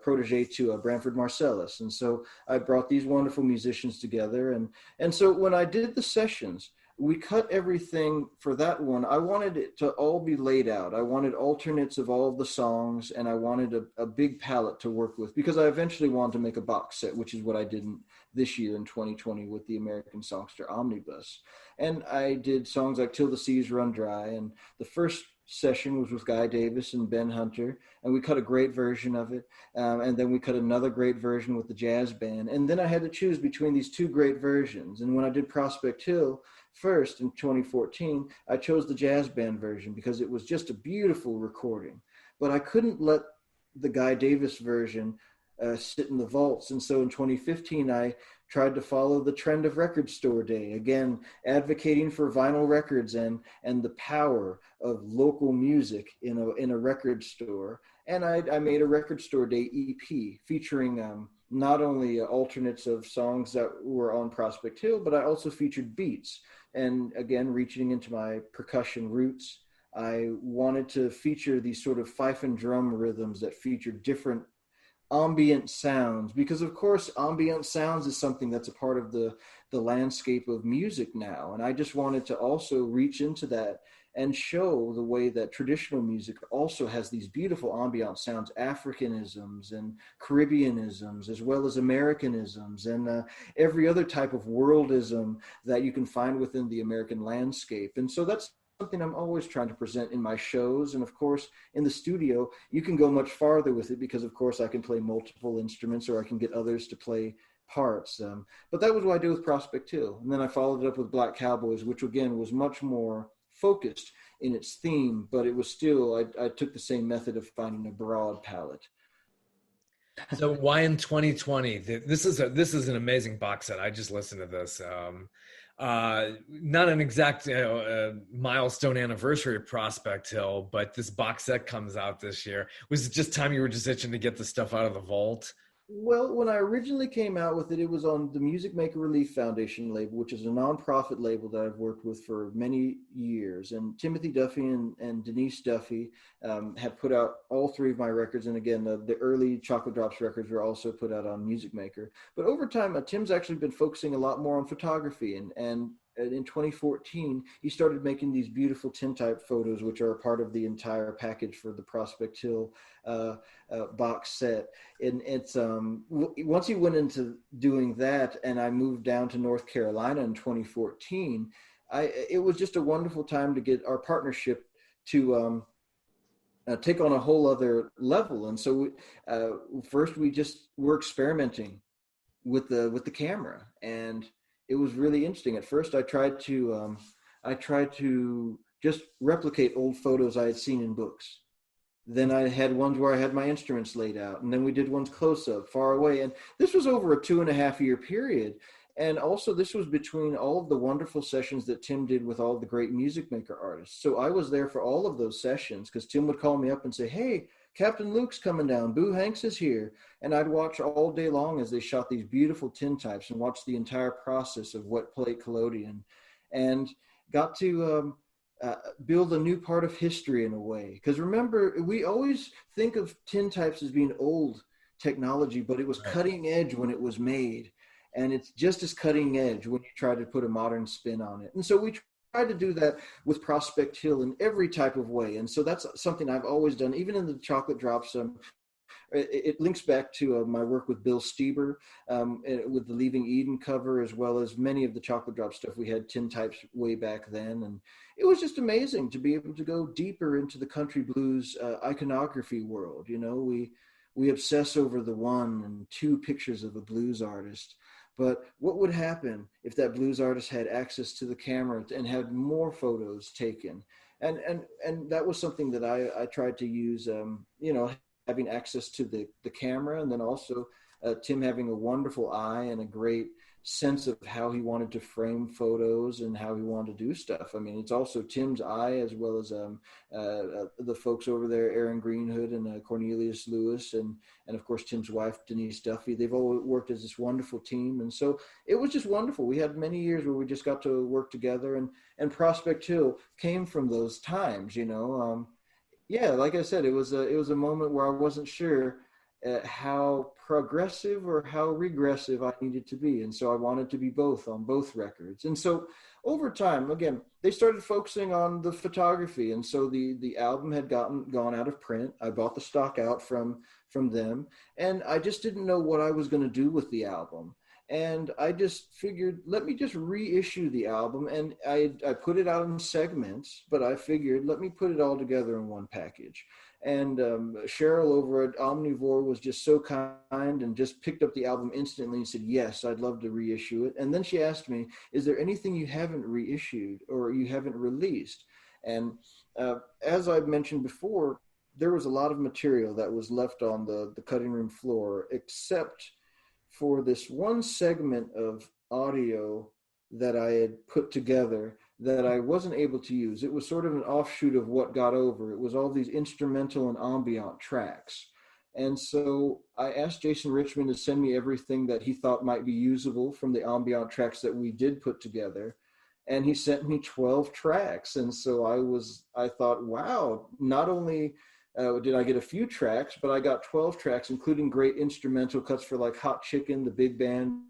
protege to Branford Marsalis. And so I brought these wonderful musicians together. And so when I did the sessions, we cut everything for that one. I wanted it to all be laid out. I wanted alternates of all of the songs, and I wanted a big palette to work with, because I eventually wanted to make a box set, which is what I did this year in 2020 with the American Songster Omnibus. And I did songs like Till the Seas Run Dry, and the first session was with Guy Davis and Ben Hunter, and we cut a great version of it, and then we cut another great version with the jazz band, and then I had to choose between these two great versions. And when I did Prospect Hill first in 2014, I chose the jazz band version because it was just a beautiful recording, but I couldn't let the Guy Davis version sit in the vaults. And so in 2015, I tried to follow the trend of Record Store Day, again, advocating for vinyl records and the power of local music in a record store. And I made a Record Store Day EP featuring not only alternates of songs that were on Prospect Hill, but I also featured beats. And again, reaching into my percussion roots, I wanted to feature these sort of fife and drum rhythms that feature different ambient sounds, because of course ambient sounds is something that's a part of the landscape of music now. And I just wanted to also reach into that and show the way that traditional music also has these beautiful ambient sounds, Africanisms and Caribbeanisms, as well as Americanisms and every other type of worldism that you can find within the American landscape. And so that's something I'm always trying to present in my shows. And of course, in the studio, you can go much farther with it because of course I can play multiple instruments, or I can get others to play parts. But that was what I did with Prospect Hill. And then I followed it up with Black Cowboys, which again was much more focused in its theme, but it was still, I took the same method of finding a broad palette. So why in 2020? This is an amazing box set. I just listened to this. Not an exact milestone anniversary of Prospect Hill, but this box set comes out this year. Was it just time you were just itching to get the stuff out of the vault? Well, when I originally came out with it, it was on the Music Maker Relief Foundation label, which is a nonprofit label that I've worked with for many years. And Timothy Duffy and Denise Duffy have put out all three of my records. And again, the early Chocolate Drops records were also put out on Music Maker. But over time, Tim's actually been focusing a lot more on photography. And in 2014, he started making these beautiful tintype photos, which are a part of the entire package for the Prospect Hill box set. And it's once he went into doing that, and I moved down to North Carolina in 2014, it was just a wonderful time to get our partnership to take on a whole other level. And so first we just were experimenting with the camera, and it was really interesting. At first, I tried to just replicate old photos I had seen in books. Then I had ones where I had my instruments laid out, and then we did ones close up, far away. And this was over a 2.5 year period. And also this was between all of the wonderful sessions that Tim did with all the great Music Maker artists. So I was there for all of those sessions, because Tim would call me up and say, "Hey, Captain Luke's coming down, Boo Hanks is here." And I'd watch all day long as they shot these beautiful tintypes and watch the entire process of wet plate collodion, and got to build a new part of history in a way. Because remember, we always think of tintypes as being old technology, but it was cutting edge when it was made. And it's just as cutting edge when you try to put a modern spin on it. And so we tried to do that with Prospect Hill in every type of way. And so that's something I've always done, even in the Chocolate Drops. It links back to my work with Bill Stieber with the Leaving Eden cover, as well as many of the Chocolate Drop stuff. We had tintypes way back then. And it was just amazing to be able to go deeper into the country blues iconography world. You know, we obsess over the 1 and 2 pictures of a blues artist. But what would happen if that blues artist had access to the camera and had more photos taken? And that was something that I tried to use, having access to the camera, and then also Tim having a wonderful eye and a great sense of how he wanted to frame photos and how he wanted to do stuff. I mean, it's also Tim's eye, as well as the folks over there, Aaron Greenhood and Cornelius Lewis, and of course Tim's wife, Denise Duffy. They've all worked as this wonderful team. And so it was just wonderful. We had many years where we just got to work together, and Prospect Hill came from those times, yeah, like I said, it was a moment where I wasn't sure how progressive or how regressive I needed to be. And so I wanted to be both on both records. And so over time, again, they started focusing on the photography. And so the album had gone out of print. I bought the stock out from them, and I just didn't know what I was going to do with the album. And I just figured, let me just reissue the album. And I put it out in segments, but I figured, let me put it all together in one package. And Cheryl over at Omnivore was just so kind and just picked up the album instantly and said, yes, I'd love to reissue it. And then she asked me, is there anything you haven't reissued or you haven't released? And as I've mentioned before, there was a lot of material that was left on the cutting room floor, except for this one segment of audio that I had put together that I wasn't able to use. It was sort of an offshoot of what got over. It was all these instrumental and ambient tracks. And so I asked Jason Richmond to send me everything that he thought might be usable from the ambient tracks that we did put together. And he sent me 12 tracks. And so I thought, wow, not only did I get a few tracks, but I got 12 tracks, including great instrumental cuts for like Hot Chicken, the big band.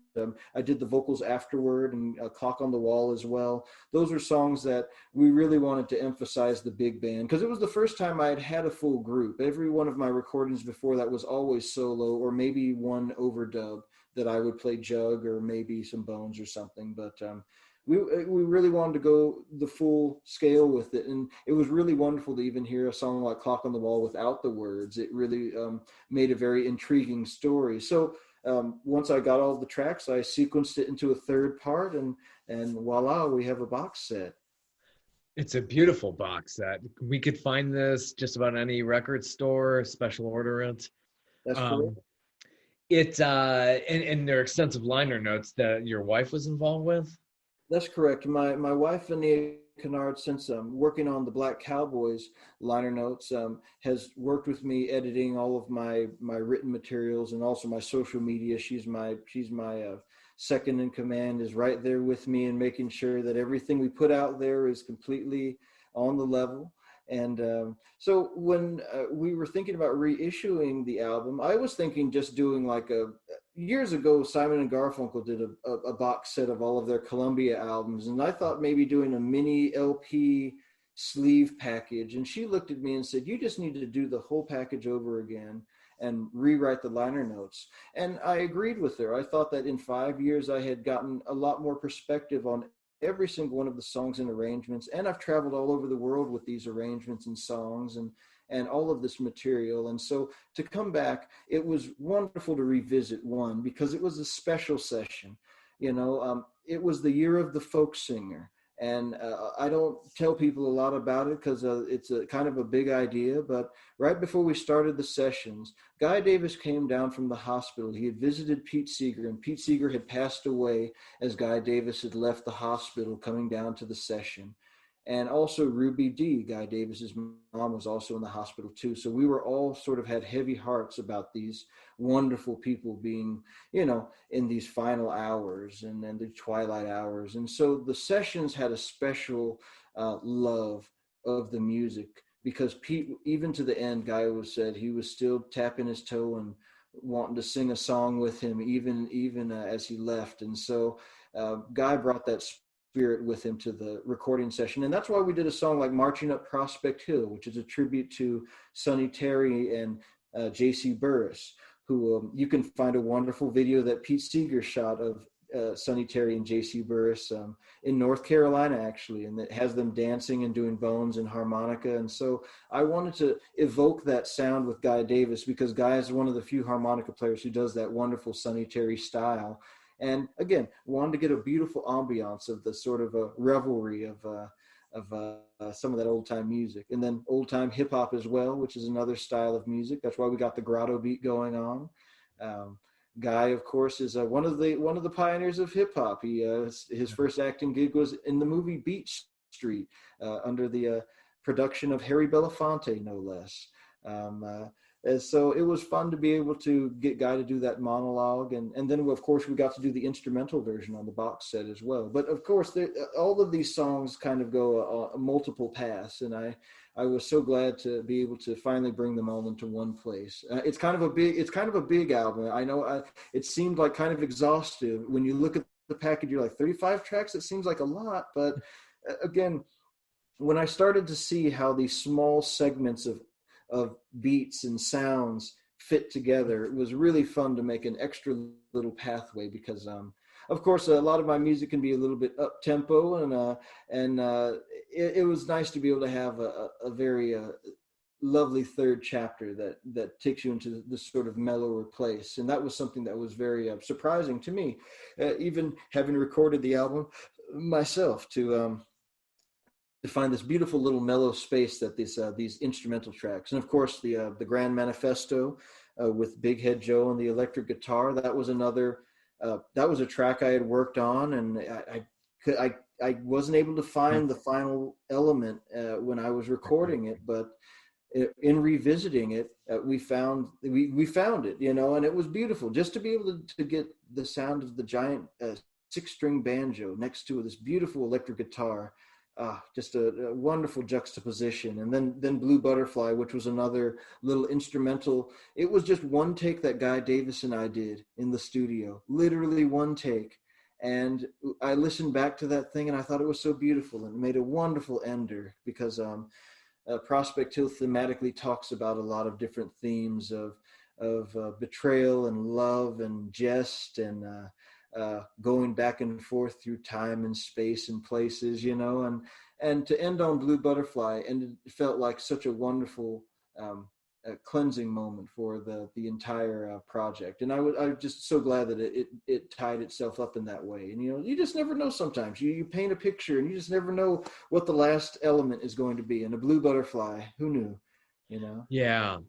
I did the vocals afterward, and Clock on the Wall as well. Those were songs that we really wanted to emphasize the big band, because it was the first time I had had a full group. Every one of my recordings before that was always solo, or maybe one overdub that I would play jug or maybe some bones or something. But we really wanted to go the full scale with it. And it was really wonderful to even hear a song like Clock on the Wall without the words. It really made a very intriguing story. So once I got all the tracks, I sequenced it into a third part, and voila, we have a box set. It's a beautiful box set. We could find this just about any record store, special order it. That's correct. And there are extensive liner notes that your wife was involved with. That's correct. My wife, Ania Kennard, since working on the Black Cowboys liner notes, has worked with me editing all of my written materials and also my social media. She's my second in command, is right there with me and making sure that everything we put out there is completely on the level. And so when we were thinking about reissuing the album, I was thinking just doing like years ago, Simon and Garfunkel did a box set of all of their Columbia albums. And I thought maybe doing a mini LP sleeve package. And she looked at me and said, you just need to do the whole package over again and rewrite the liner notes. And I agreed with her. I thought that in 5 years, I had gotten a lot more perspective on every single one of the songs and arrangements. And I've traveled all over the world with these arrangements and songs and all of this material. And so to come back, it was wonderful to revisit one, because it was a special session. It was the year of the folk singer. And I don't tell people a lot about it because it's a kind of a big idea. But right before we started the sessions, Guy Davis came down from the hospital. He had visited Pete Seeger, and Pete Seeger had passed away as Guy Davis had left the hospital coming down to the session. And also Ruby Dee, Guy Davis's mom, was also in the hospital too. So we were all sort of had heavy hearts about these wonderful people being, in these final hours and then the twilight hours. And so the sessions had a special love of the music, because Pete, even to the end, Guy said he was still tapping his toe and wanting to sing a song with him, even as he left. And so Guy brought that spirit with him to the recording session. And that's why we did a song like Marching Up Prospect Hill, which is a tribute to Sonny Terry and J.C. Burris, who you can find a wonderful video that Pete Seeger shot of Sonny Terry and J.C. Burris in North Carolina, actually, and it has them dancing and doing bones and harmonica. And so I wanted to evoke that sound with Guy Davis, because Guy is one of the few harmonica players who does that wonderful Sonny Terry style. And again, wanted to get a beautiful ambiance of the sort of a revelry of some of that old time music, and then old time hip hop as well, which is another style of music. That's why we got the Grotto Beat going on. Guy, of course, is one of the pioneers of hip hop. His first acting gig was in the movie Beach Street under the production of Harry Belafonte, no less. And so it was fun to be able to get Guy to do that monologue. And then, of course, we got to do the instrumental version on the box set as well. But, of course, all of these songs kind of go a multiple paths. And I was so glad to be able to finally bring them all into one place. It's kind of a big album. I know it seemed like kind of exhaustive. When you look at the package, you're like, 35 tracks? It seems like a lot. But, again, when I started to see how these small segments of beats and sounds fit together, it was really fun to make an extra little pathway, because of course a lot of my music can be a little bit up tempo, and it was nice to be able to have a very lovely third chapter that takes you into this sort of mellower place. And that was something that was very surprising to me, even having recorded the album myself, to find this beautiful little mellow space that these instrumental tracks, and of course the Grand Manifesto with Big Head Joe and the electric guitar. That was another. That was a track I had worked on, and I wasn't able to find the final element when I was recording it, but in revisiting it, we found it, you know, and it was beautiful just to be able to get the sound of the giant 6-string banjo next to this beautiful electric guitar. Just a wonderful juxtaposition. And then Blue Butterfly, which was another little instrumental. It was just one take that Guy Davis and I did in the studio, literally one take. And I listened back to that thing and I thought it was so beautiful, and it made a wonderful ender, because Prospect Hill thematically talks about a lot of different themes of betrayal and love and jest and going back and forth through time and space and places, you know, and to end on Blue Butterfly, and it felt like such a wonderful cleansing moment for the entire project. And I was just so glad that it tied itself up in that way. And, you know, you just never know sometimes. You paint a picture and you just never know what the last element is going to be. And a Blue Butterfly, who knew? You know? Yeah.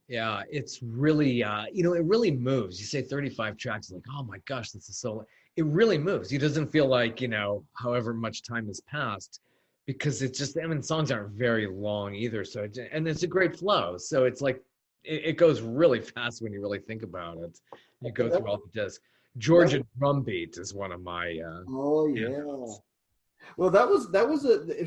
It's really, you know, it really moves. You say 35 tracks, like, oh my gosh, this is so, it really moves. It doesn't feel like, you know, however much time has passed, because it's just, I mean, songs aren't very long either. So, and it's a great flow. So it's like, it goes really fast when you really think about it. You go through all the discs. Georgia Drumbeat is one of my, oh yeah. Favorites. Well, that was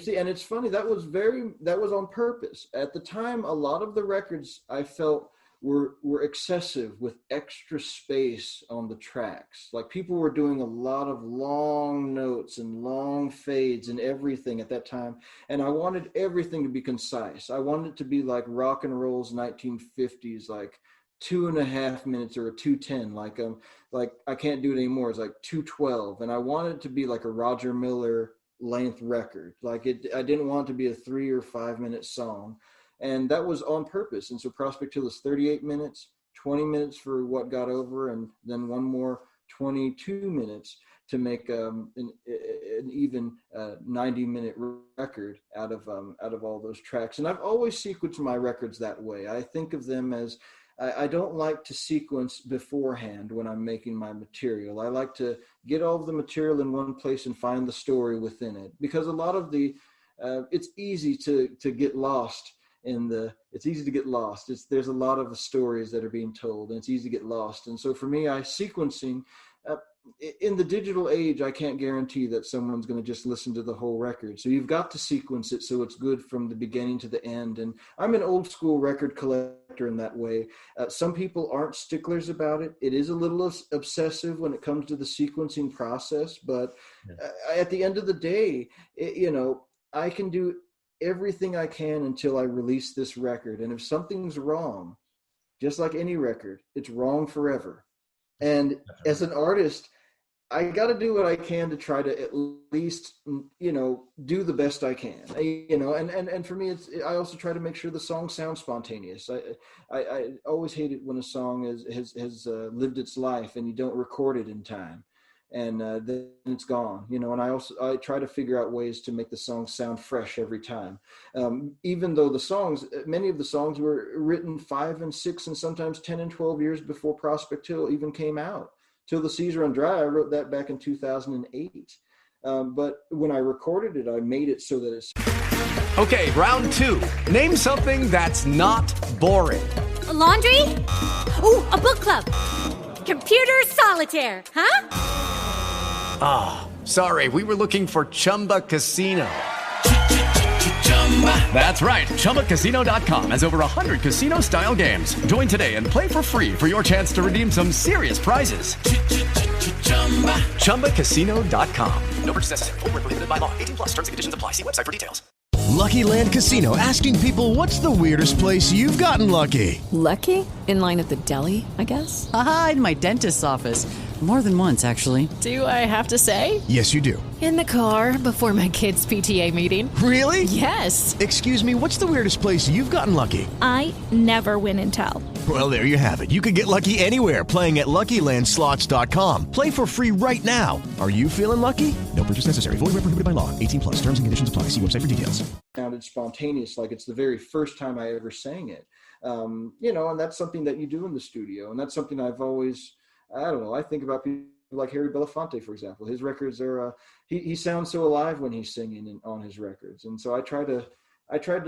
see, and it's funny, that was on purpose. At the time, a lot of the records I felt were excessive with extra space on the tracks. Like, people were doing a lot of long notes and long fades and everything at that time. And I wanted everything to be concise. I wanted it to be like rock and roll's 1950s, like 2.5 minutes or a 2:10, like I Can't Do It Anymore is like 2:12. And I wanted it to be like a Roger Miller length record. Like, I didn't want it to be a 3 or 5 minute song. And that was on purpose. And so Prospect Hill is 38 minutes, 20 minutes for What Got Over, and then one more 22 minutes to make an even 90-minute record out of all those tracks. And I've always sequenced my records that way. I think of them as, I don't like to sequence beforehand when I'm making my material. I like to get all of the material in one place and find the story within it, because a lot of it's easy to get lost. It's easy to get lost. There's a lot of stories that are being told, and it's easy to get lost. And so for me, sequencing, in the digital age, I can't guarantee that someone's going to just listen to the whole record. So you've got to sequence it so it's good from the beginning to the end. And I'm an old school record collector in that way. Some people aren't sticklers about it. It is a little obsessive when it comes to the sequencing process. But at the end of the day, you know, I can do everything I can until I release this record. And if something's wrong, just like any record, it's wrong forever. And as an artist, I got to do what I can to try to at least, you know, do the best I can, you know, and for me, I also try to make sure the song sounds spontaneous. I always hate it when a song has lived its life and you don't record it in time, and then it's gone, you know. And I try to figure out ways to make the song sound fresh every time, even though many of the songs were written 5 and 6 and sometimes 10 and 12 years before Prospect Hill even came out. Till the Seas Run Dry, I wrote that back in 2008. But when I recorded it, I made it so that it's... Okay, round 2. Name something that's not boring. A laundry? Ooh, a book club. Computer solitaire, huh? Ah, sorry, we were looking for Chumba Casino. That's right. ChumbaCasino.com has over 100 casino-style games. Join today and play for free for your chance to redeem some serious prizes. ChumbaCasino.com. No purchase necessary. Void where prohibited by law. 18+ terms and conditions apply. See website for details. Lucky Land Casino, asking people, what's the weirdest place you've gotten lucky? Lucky? In line at the deli, I guess? Aha, in my dentist's office. More than once, actually. Do I have to say? Yes, you do. In the car before my kids' PTA meeting. Really? Yes. Excuse me, what's the weirdest place you've gotten lucky? I never win and tell. Well, there you have it. You can get lucky anywhere, playing at LuckyLandSlots.com. Play for free right now. Are you feeling lucky? No purchase necessary. Void where prohibited by law. 18+. Terms and conditions apply. See website for details. Sounded spontaneous, like it's the very first time I ever sang it. And that's something that you do in the studio, and that's something I've always, I think about people like Harry Belafonte, for example. His records are, he sounds so alive when he's singing on his records. And so I tried to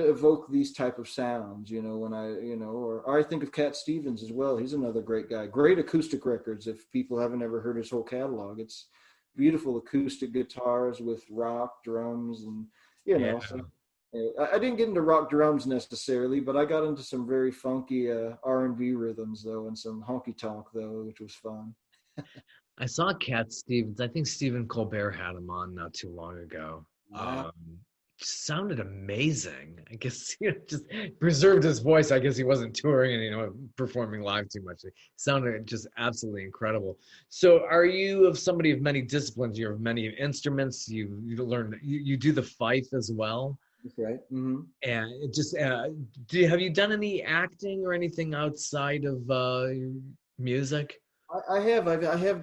evoke these type of sounds, or I think of Cat Stevens as well. He's another great guy. Great acoustic records. If people haven't ever heard his whole catalog, it's beautiful acoustic guitars with rock drums and, So, I didn't get into rock drums necessarily, but I got into some very funky R&B rhythms though, and some honky tonk though, which was fun. I saw Cat Stevens. I think Stephen Colbert had him on not too long ago. Wow. Sounded amazing. I guess just preserved his voice. I guess he wasn't touring and performing live too much. It sounded just absolutely incredible. So, are you of somebody of many disciplines? You have many instruments. You learn. You do the fife as well. That's right. Mm-hmm. And it just have you done any acting or anything outside of music? I have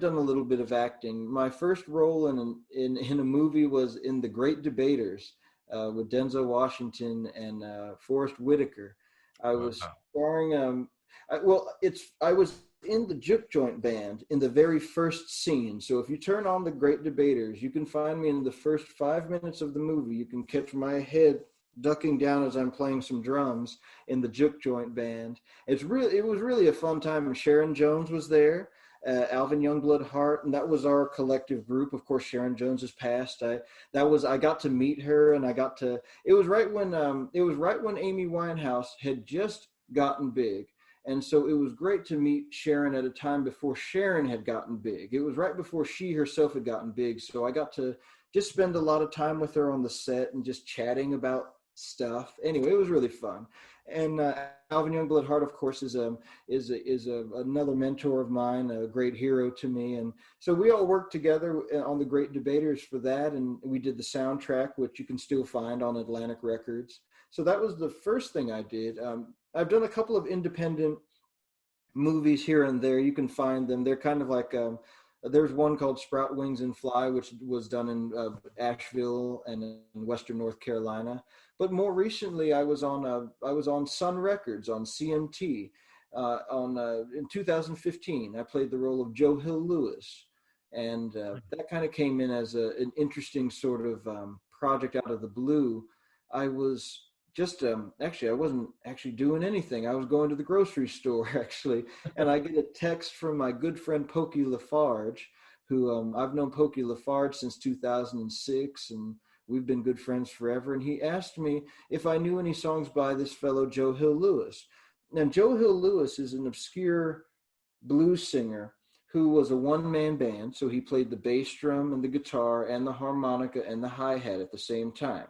done a little bit of acting. My first role in a movie was in The Great Debaters with Denzel Washington and Forrest Whitaker. I was starring. I was in the Juke Joint Band in the very first scene. So if you turn on The Great Debaters, you can find me in the first 5 minutes of the movie. You can catch my head ducking down as I'm playing some drums in the Juke Joint Band. It was really a fun time. And Sharon Jones was there, Alvin Youngblood Hart, and that was our collective group. Of course, Sharon Jones has passed. I got to meet her, and it was right when Amy Winehouse had just gotten big. And so it was great to meet Sharon at a time before Sharon had gotten big. It was right before she herself had gotten big. So I got to just spend a lot of time with her on the set and just chatting about stuff. Anyway, it was really fun. And Alvin Youngblood Hart, of course, is another mentor of mine, a great hero to me. And so we all worked together on The Great Debaters for that. And we did the soundtrack, which you can still find on Atlantic Records. So that was the first thing I did. I've done a couple of independent movies here and there. You can find them. They're kind of like, there's one called Sprout Wings and Fly, which was done in Asheville and in Western North Carolina. But more recently, I was on Sun Records on CMT in 2015. I played the role of Joe Hill Lewis, and that kind of came in as an interesting sort of project out of the blue. I was just I wasn't actually doing anything. I was going to the grocery store actually, and I get a text from my good friend Pokey Lafarge, who I've known Pokey Lafarge since 2006, and we've been good friends forever. And he asked me if I knew any songs by this fellow Joe Hill Lewis. Now, Joe Hill Lewis is an obscure blues singer who was a one-man band, so he played the bass drum and the guitar and the harmonica and the hi-hat at the same time.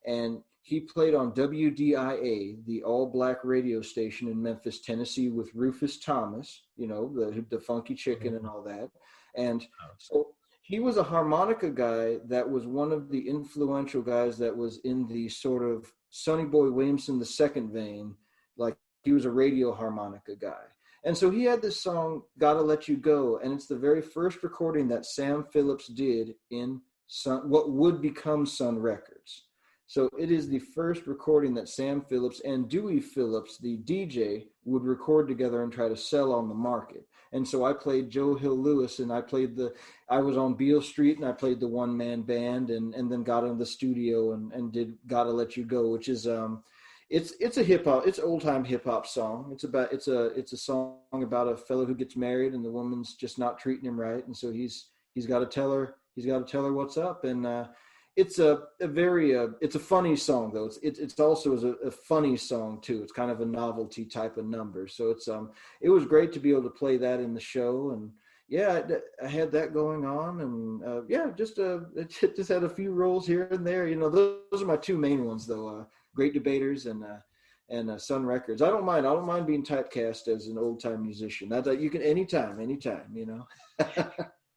And he played on WDIA, the all-black radio station in Memphis, Tennessee, with Rufus Thomas, the Funky Chicken and all that. And so he was a harmonica guy that was one of the influential guys that was in the sort of Sonny Boy Williamson II vein. Like, he was a radio harmonica guy. And so he had this song, Gotta Let You Go, and it's the very first recording that Sam Phillips did in what would become Sun Records. So it is the first recording that Sam Phillips and Dewey Phillips, the DJ, would record together and try to sell on the market. And so I played Joe Hill Lewis, and I was on Beale Street, and I played the one-man band, and then got in the studio and did Gotta Let You Go, which is it's a hip hop, it's old time hip hop song. It's a song about a fellow who gets married and the woman's just not treating him right, and so he's got to tell her what's up. And it's a funny song though. It's also a funny song too. It's kind of a novelty type of number. So it was great to be able to play that in the show. And yeah, I had that going on, and just had a few roles here and there. Those are my two main ones though. Great Debaters and and Sun Records. I don't mind being typecast as an old time musician. That you can anytime, you know.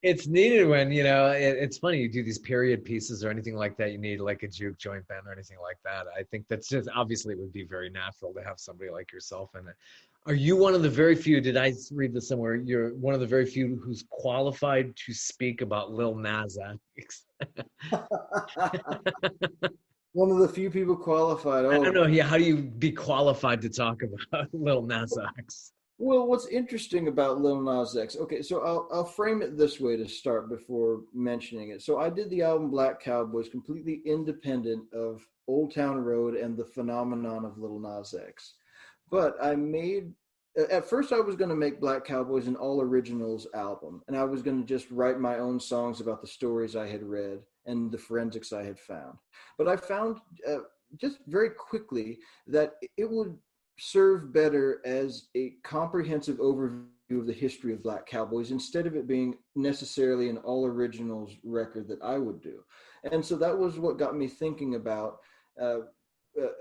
It's needed when, you know, it's funny, you do these period pieces or anything like that, you need like a juke joint band or anything like that. I think that's just, obviously it would be very natural to have somebody like yourself in it. Are you one of the very few, did I read this somewhere, you're one of the very few who's qualified to speak about Lil Nas X? One of the few people qualified. I don't know, yeah, how do you be qualified to talk about Lil Nas X? Well, what's interesting about Lil Nas X, okay, so I'll frame it this way to start before mentioning it. So I did the album Black Cowboys completely independent of Old Town Road and the phenomenon of Lil Nas X. But at first I was going to make Black Cowboys an all originals album, and I was going to just write my own songs about the stories I had read and the forensics I had found. But I found just very quickly that it would serve better as a comprehensive overview of the history of Black Cowboys instead of it being necessarily an all originals record that I would do. And so that was what got me thinking about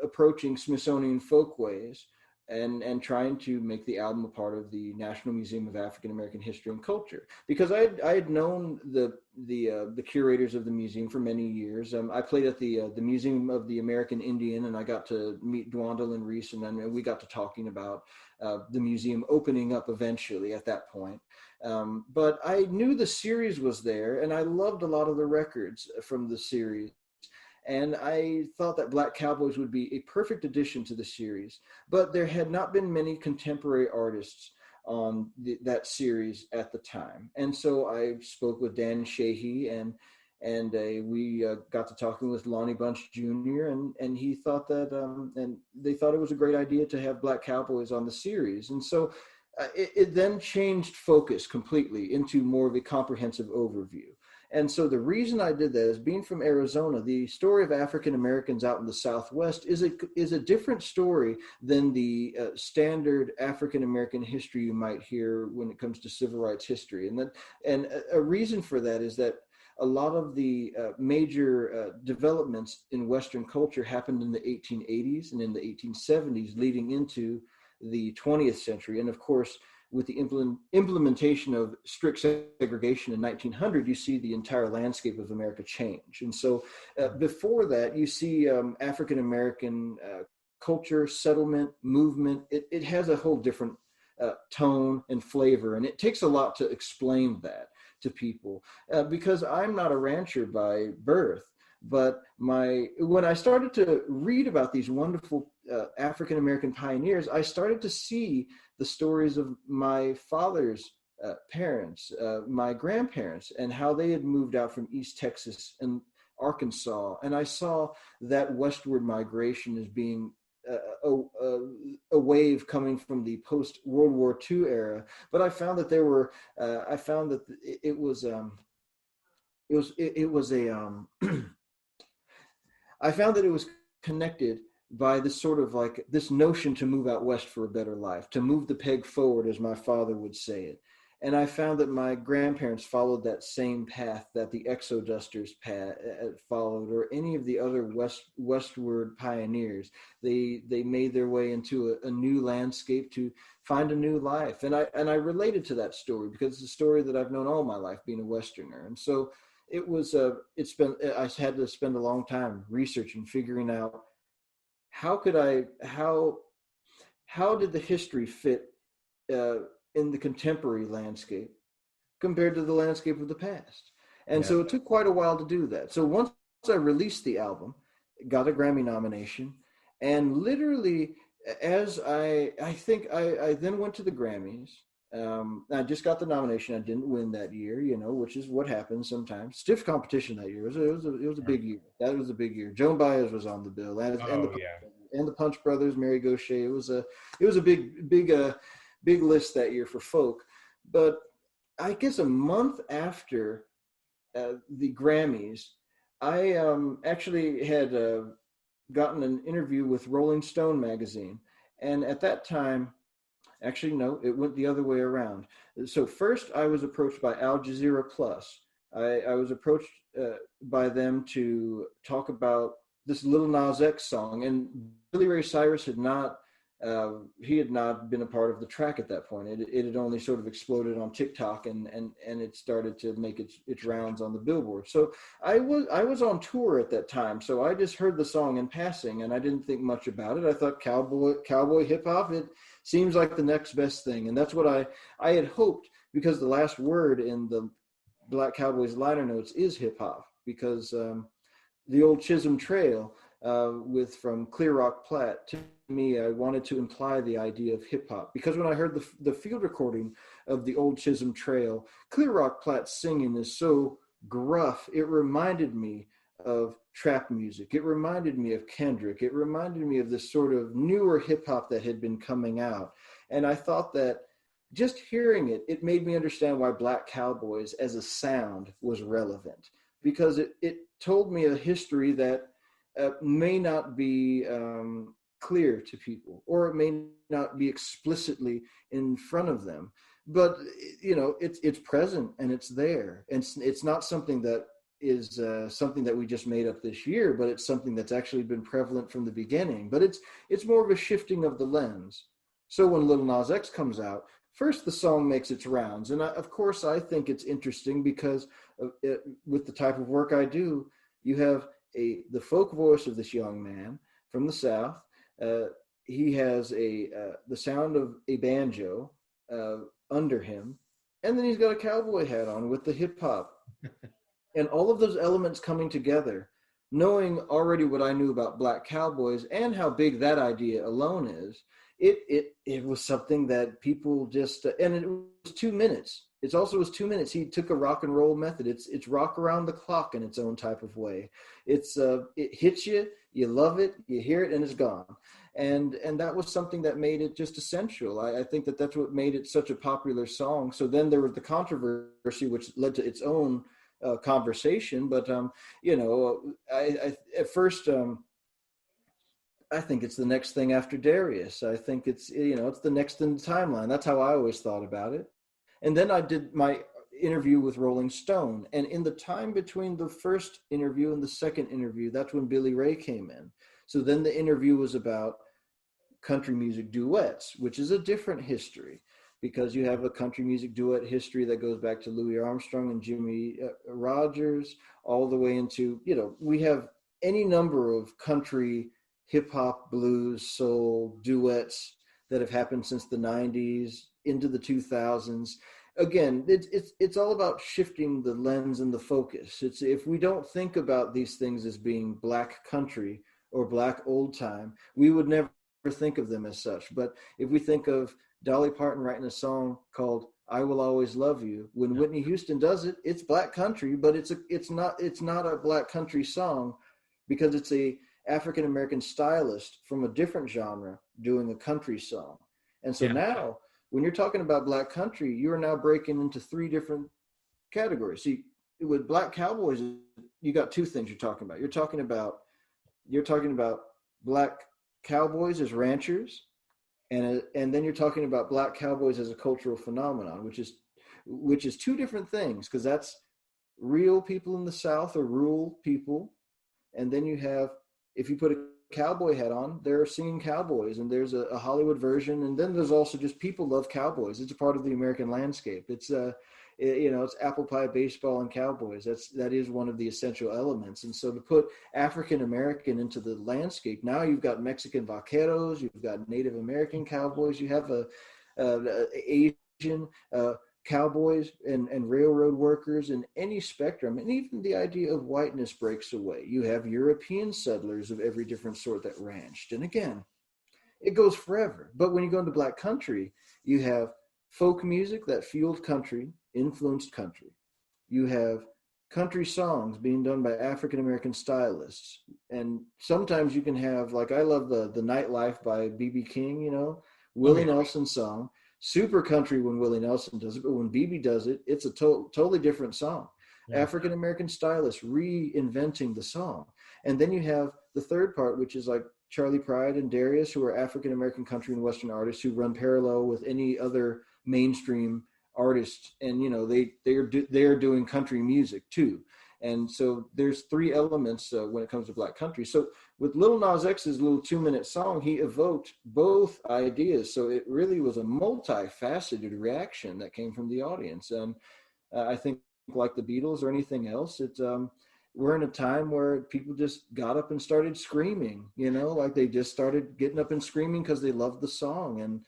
approaching Smithsonian Folkways and trying to make the album a part of the National Museum of African American History and Culture, because I had known the curators of the museum for many years. I played at the Museum of the American Indian, and I got to meet Dwandle and Reese, and then we got to talking about the museum opening up eventually at that point. But I knew the series was there, and I loved a lot of the records from the series. And I thought that Black Cowboys would be a perfect addition to the series, but there had not been many contemporary artists on that series at the time. And so I spoke with Dan Sheehy, and we got to talking with Lonnie Bunch Jr. and he thought that, and they thought it was a great idea to have Black Cowboys on the series. And so it then changed focus completely into more of a comprehensive overview. And so the reason I did that is, being from Arizona, the story of African Americans out in the Southwest is a different story than the standard African American history you might hear when it comes to civil rights history. And a reason for that is that a lot of the major developments in Western culture happened in the 1880s and in the 1870s, leading into the 20th century. And of course, with the implementation of strict segregation in 1900, you see the entire landscape of America change. And so before that, you see African-American culture, settlement, movement. It has a whole different tone and flavor. And it takes a lot to explain that to people because I'm not a rancher by birth. But when I started to read about these wonderful African-American pioneers, I started to see the stories of my father's parents, my grandparents, and how they had moved out from East Texas and Arkansas. And I saw that westward migration as being a wave coming from the post-World War II era. But I found that it was I found that it was connected by this sort of like this notion to move out west for a better life, to move the peg forward, as my father would say it. And I found that my grandparents followed that same path that the Exodusters followed, or any of the other westward pioneers. They made their way into a new landscape to find a new life. And I related to that story because it's a story that I've known all my life, being a Westerner. And so I had to spend a long time researching, figuring out how did the history fit in the contemporary landscape compared to the landscape of the past. And so it took quite a while to do that. So once I released the album, got a Grammy nomination, and literally as I then went to the Grammys. I just got the nomination. I didn't win that year, which is what happens sometimes. Stiff competition that year. It was a big year. That was a big year. Joan Baez was on the bill, and the Punch Brothers, Mary Gauthier. It was a big list that year for folk. But I guess a month after the Grammys, I actually had gotten an interview with Rolling Stone magazine, and at that time. Actually, no, it went the other way around. So first I was approached by Al Jazeera Plus. I was approached by them to talk about this Lil Nas X song, and Billy Ray Cyrus had not been a part of the track at that point. It had only sort of exploded on TikTok, and it started to make its rounds on the Billboard. So I was on tour at that time, so I just heard the song in passing, and I didn't think much about it. I thought cowboy hip hop, it seems like the next best thing, and that's what I had hoped, because the last word in the Black Cowboys liner notes is hip hop, because the old Chisholm Trail from Clear Rock Platte, to me, I wanted to imply the idea of hip hop, because when I heard the field recording of the old Chisholm Trail, Clear Rock Platte singing is so gruff. It reminded me of trap music. It reminded me of Kendrick. It reminded me of this sort of newer hip hop that had been coming out. And I thought that just hearing it, it made me understand why Black Cowboys as a sound was relevant, because it told me a history that may not be clear to people, or it may not be explicitly in front of them, but it's present and it's there. And it's not something that is something that we just made up this year, but it's something that's actually been prevalent from the beginning. But it's more of a shifting of the lens. So when Lil Nas X comes out, first the song makes its rounds, and of course I think it's interesting because with the type of work I do, you have the folk voice of this young man from the South. He has the sound of a banjo under him, and then he's got a cowboy hat on with the hip hop, and all of those elements coming together, knowing already what I knew about Black Cowboys and how big that idea alone is. It was something that people just, and it was 2 minutes. It also was 2 minutes. He took a rock and roll method. It's rock around the clock in its own type of way. It hits you, you love it, you hear it, and it's gone. And that was something that made it just essential. I think that's what made it such a popular song. So then there was the controversy, which led to its own conversation. But I at first. I think it's the next thing after Darius. I think it's the next in the timeline. That's how I always thought about it. And then I did my interview with Rolling Stone. And in the time between the first interview and the second interview, that's when Billy Ray came in. So then the interview was about country music duets, which is a different history, because you have a country music duet history that goes back to Louis Armstrong and Jimmy Rogers, all the way into, we have any number of country hip hop, blues, soul duets that have happened since the 90s into the 2000s. Again, it's all about shifting the lens and the focus. It's, if we don't think about these things as being Black country or Black old time, we would never think of them as such. But if we think of Dolly Parton writing a song called "I Will Always Love You," when Whitney Houston does it, it's Black country, but it's not a Black country song, because it's a African American stylist from a different genre doing a country song. And so now, when you're talking about Black country, you are now breaking into three different categories. See, with Black Cowboys, you got two things you're talking about. You're talking about Black Cowboys as ranchers, and then you're talking about Black Cowboys as a cultural phenomenon, which is two different things, because that's real people in the South or rural people, and then you have, if you put a cowboy hat on, they're singing cowboys, and there's a Hollywood version, and then there's also just people love cowboys. It's a part of the American landscape. It's it's apple pie, baseball, and cowboys. That is one of the essential elements. And so to put African American into the landscape, now you've got Mexican vaqueros, you've got Native American cowboys, you have Asian cowboys and railroad workers, and any spectrum, and even the idea of whiteness breaks away. You have European settlers of every different sort that ranched, and again, it goes forever. But when you go into Black country, you have folk music that fueled country, influenced country. You have country songs being done by African American stylists, and sometimes you can have, like, I love the Nightlife by B.B. King, Willie Nelson song. Super country when Willie Nelson does it, but when BB does it, it's a totally different song. Yeah. African American stylists reinventing the song. And then you have the third part, which is like Charlie Pride and Darius, who are African American country and Western artists who run parallel with any other mainstream artists, and they're doing country music too. And so there's three elements when it comes to Black country. So with Lil Nas X's little 2-minute song, he evoked both ideas. So it really was a multifaceted reaction that came from the audience. And I think like the Beatles or anything else, we're in a time where people just got up and started screaming, like they just started getting up and screaming because they loved the song. And,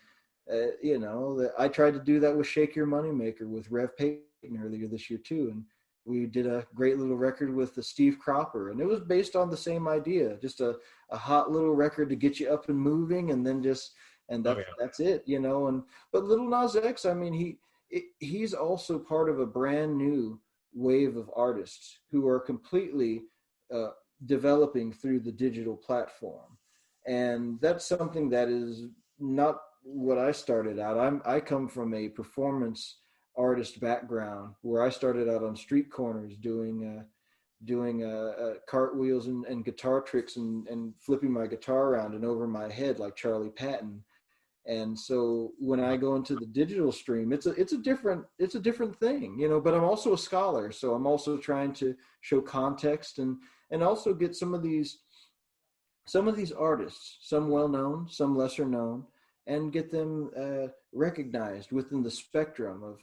I tried to do that with Shake Your Moneymaker with Rev Payton earlier this year too. And we did a great little record with the Steve Cropper, and it was based on the same idea, just a hot little record to get you up and moving, and then that's it, And but Lil Nas X, I mean, he's also part of a brand new wave of artists who are completely developing through the digital platform, and that's something that is not what I started out. I come from a performance artist background where I started out on street corners doing cartwheels and guitar tricks and flipping my guitar around and over my head like Charlie Patton. And so when I go into the digital stream, it's a different thing, but I'm also a scholar. So I'm also trying to show context and also get some of these artists, some well-known, some lesser known, and get them recognized within the spectrum of,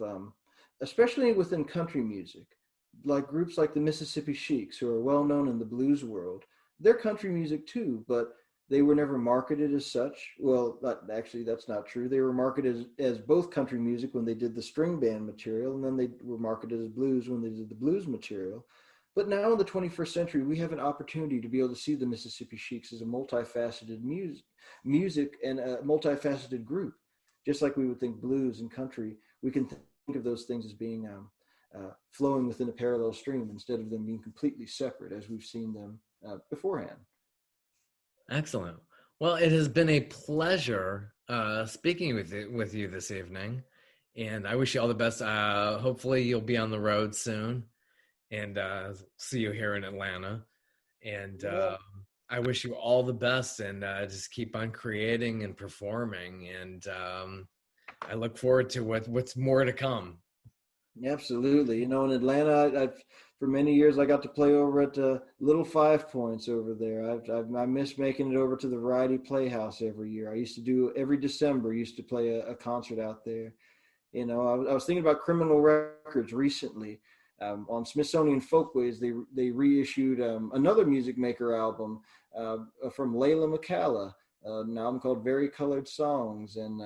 especially within country music, like groups like the Mississippi Sheiks, who are well known in the blues world. They're country music too, but they were never marketed as such. Well, that's not true. They were marketed as both country music when they did the string band material, and then they were marketed as blues when they did the blues material. But now in the 21st century, we have an opportunity to be able to see the Mississippi Sheiks as a multifaceted music and a multifaceted group. Just like we would think blues and country, we can think of those things as being flowing within a parallel stream instead of them being completely separate as we've seen them beforehand. Excellent. Well, it has been a pleasure speaking with you this evening, and I wish you all the best. Hopefully you'll be on the road soon, and see you here in Atlanta. And I wish you all the best, and just keep on creating and performing. And I look forward to what's more to come. Absolutely. In Atlanta, for many years, I got to play over at Little 5 Points over there. I miss making it over to the Variety Playhouse every year. I used to do every December, used to play a concert out there. I was thinking about Criminal Records recently. On Smithsonian Folkways, they reissued another Music Maker album from Layla McCalla, an album called Very Colored Songs. And,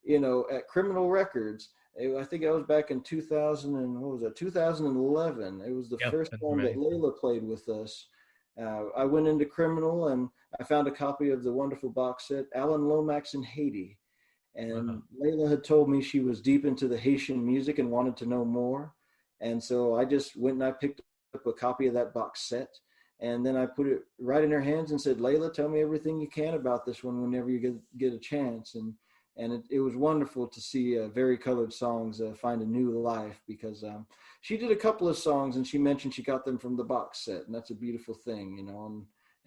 at Criminal Records, I think I was back in 2011. It was the first time that Layla played with us. I went into Criminal and I found a copy of the wonderful box set, Alan Lomax in Haiti. And Layla had told me she was deep into the Haitian music and wanted to know more. And so I just went and I picked up a copy of that box set. And then I put it right in her hands and said, Layla, tell me everything you can about this one whenever you get a chance. And it was wonderful to see Very Colored Songs find a new life, because she did a couple of songs and she mentioned she got them from the box set. And that's a beautiful thing,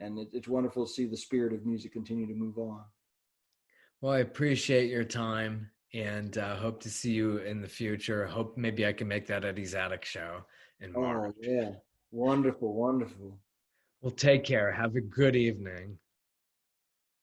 and it's wonderful to see the spirit of music continue to move on. Well, I appreciate your time, and hope to see you in the future. Hope maybe I can make that Eddie's Attic show in March. Oh, yeah. Wonderful, wonderful. Well, take care. Have a good evening.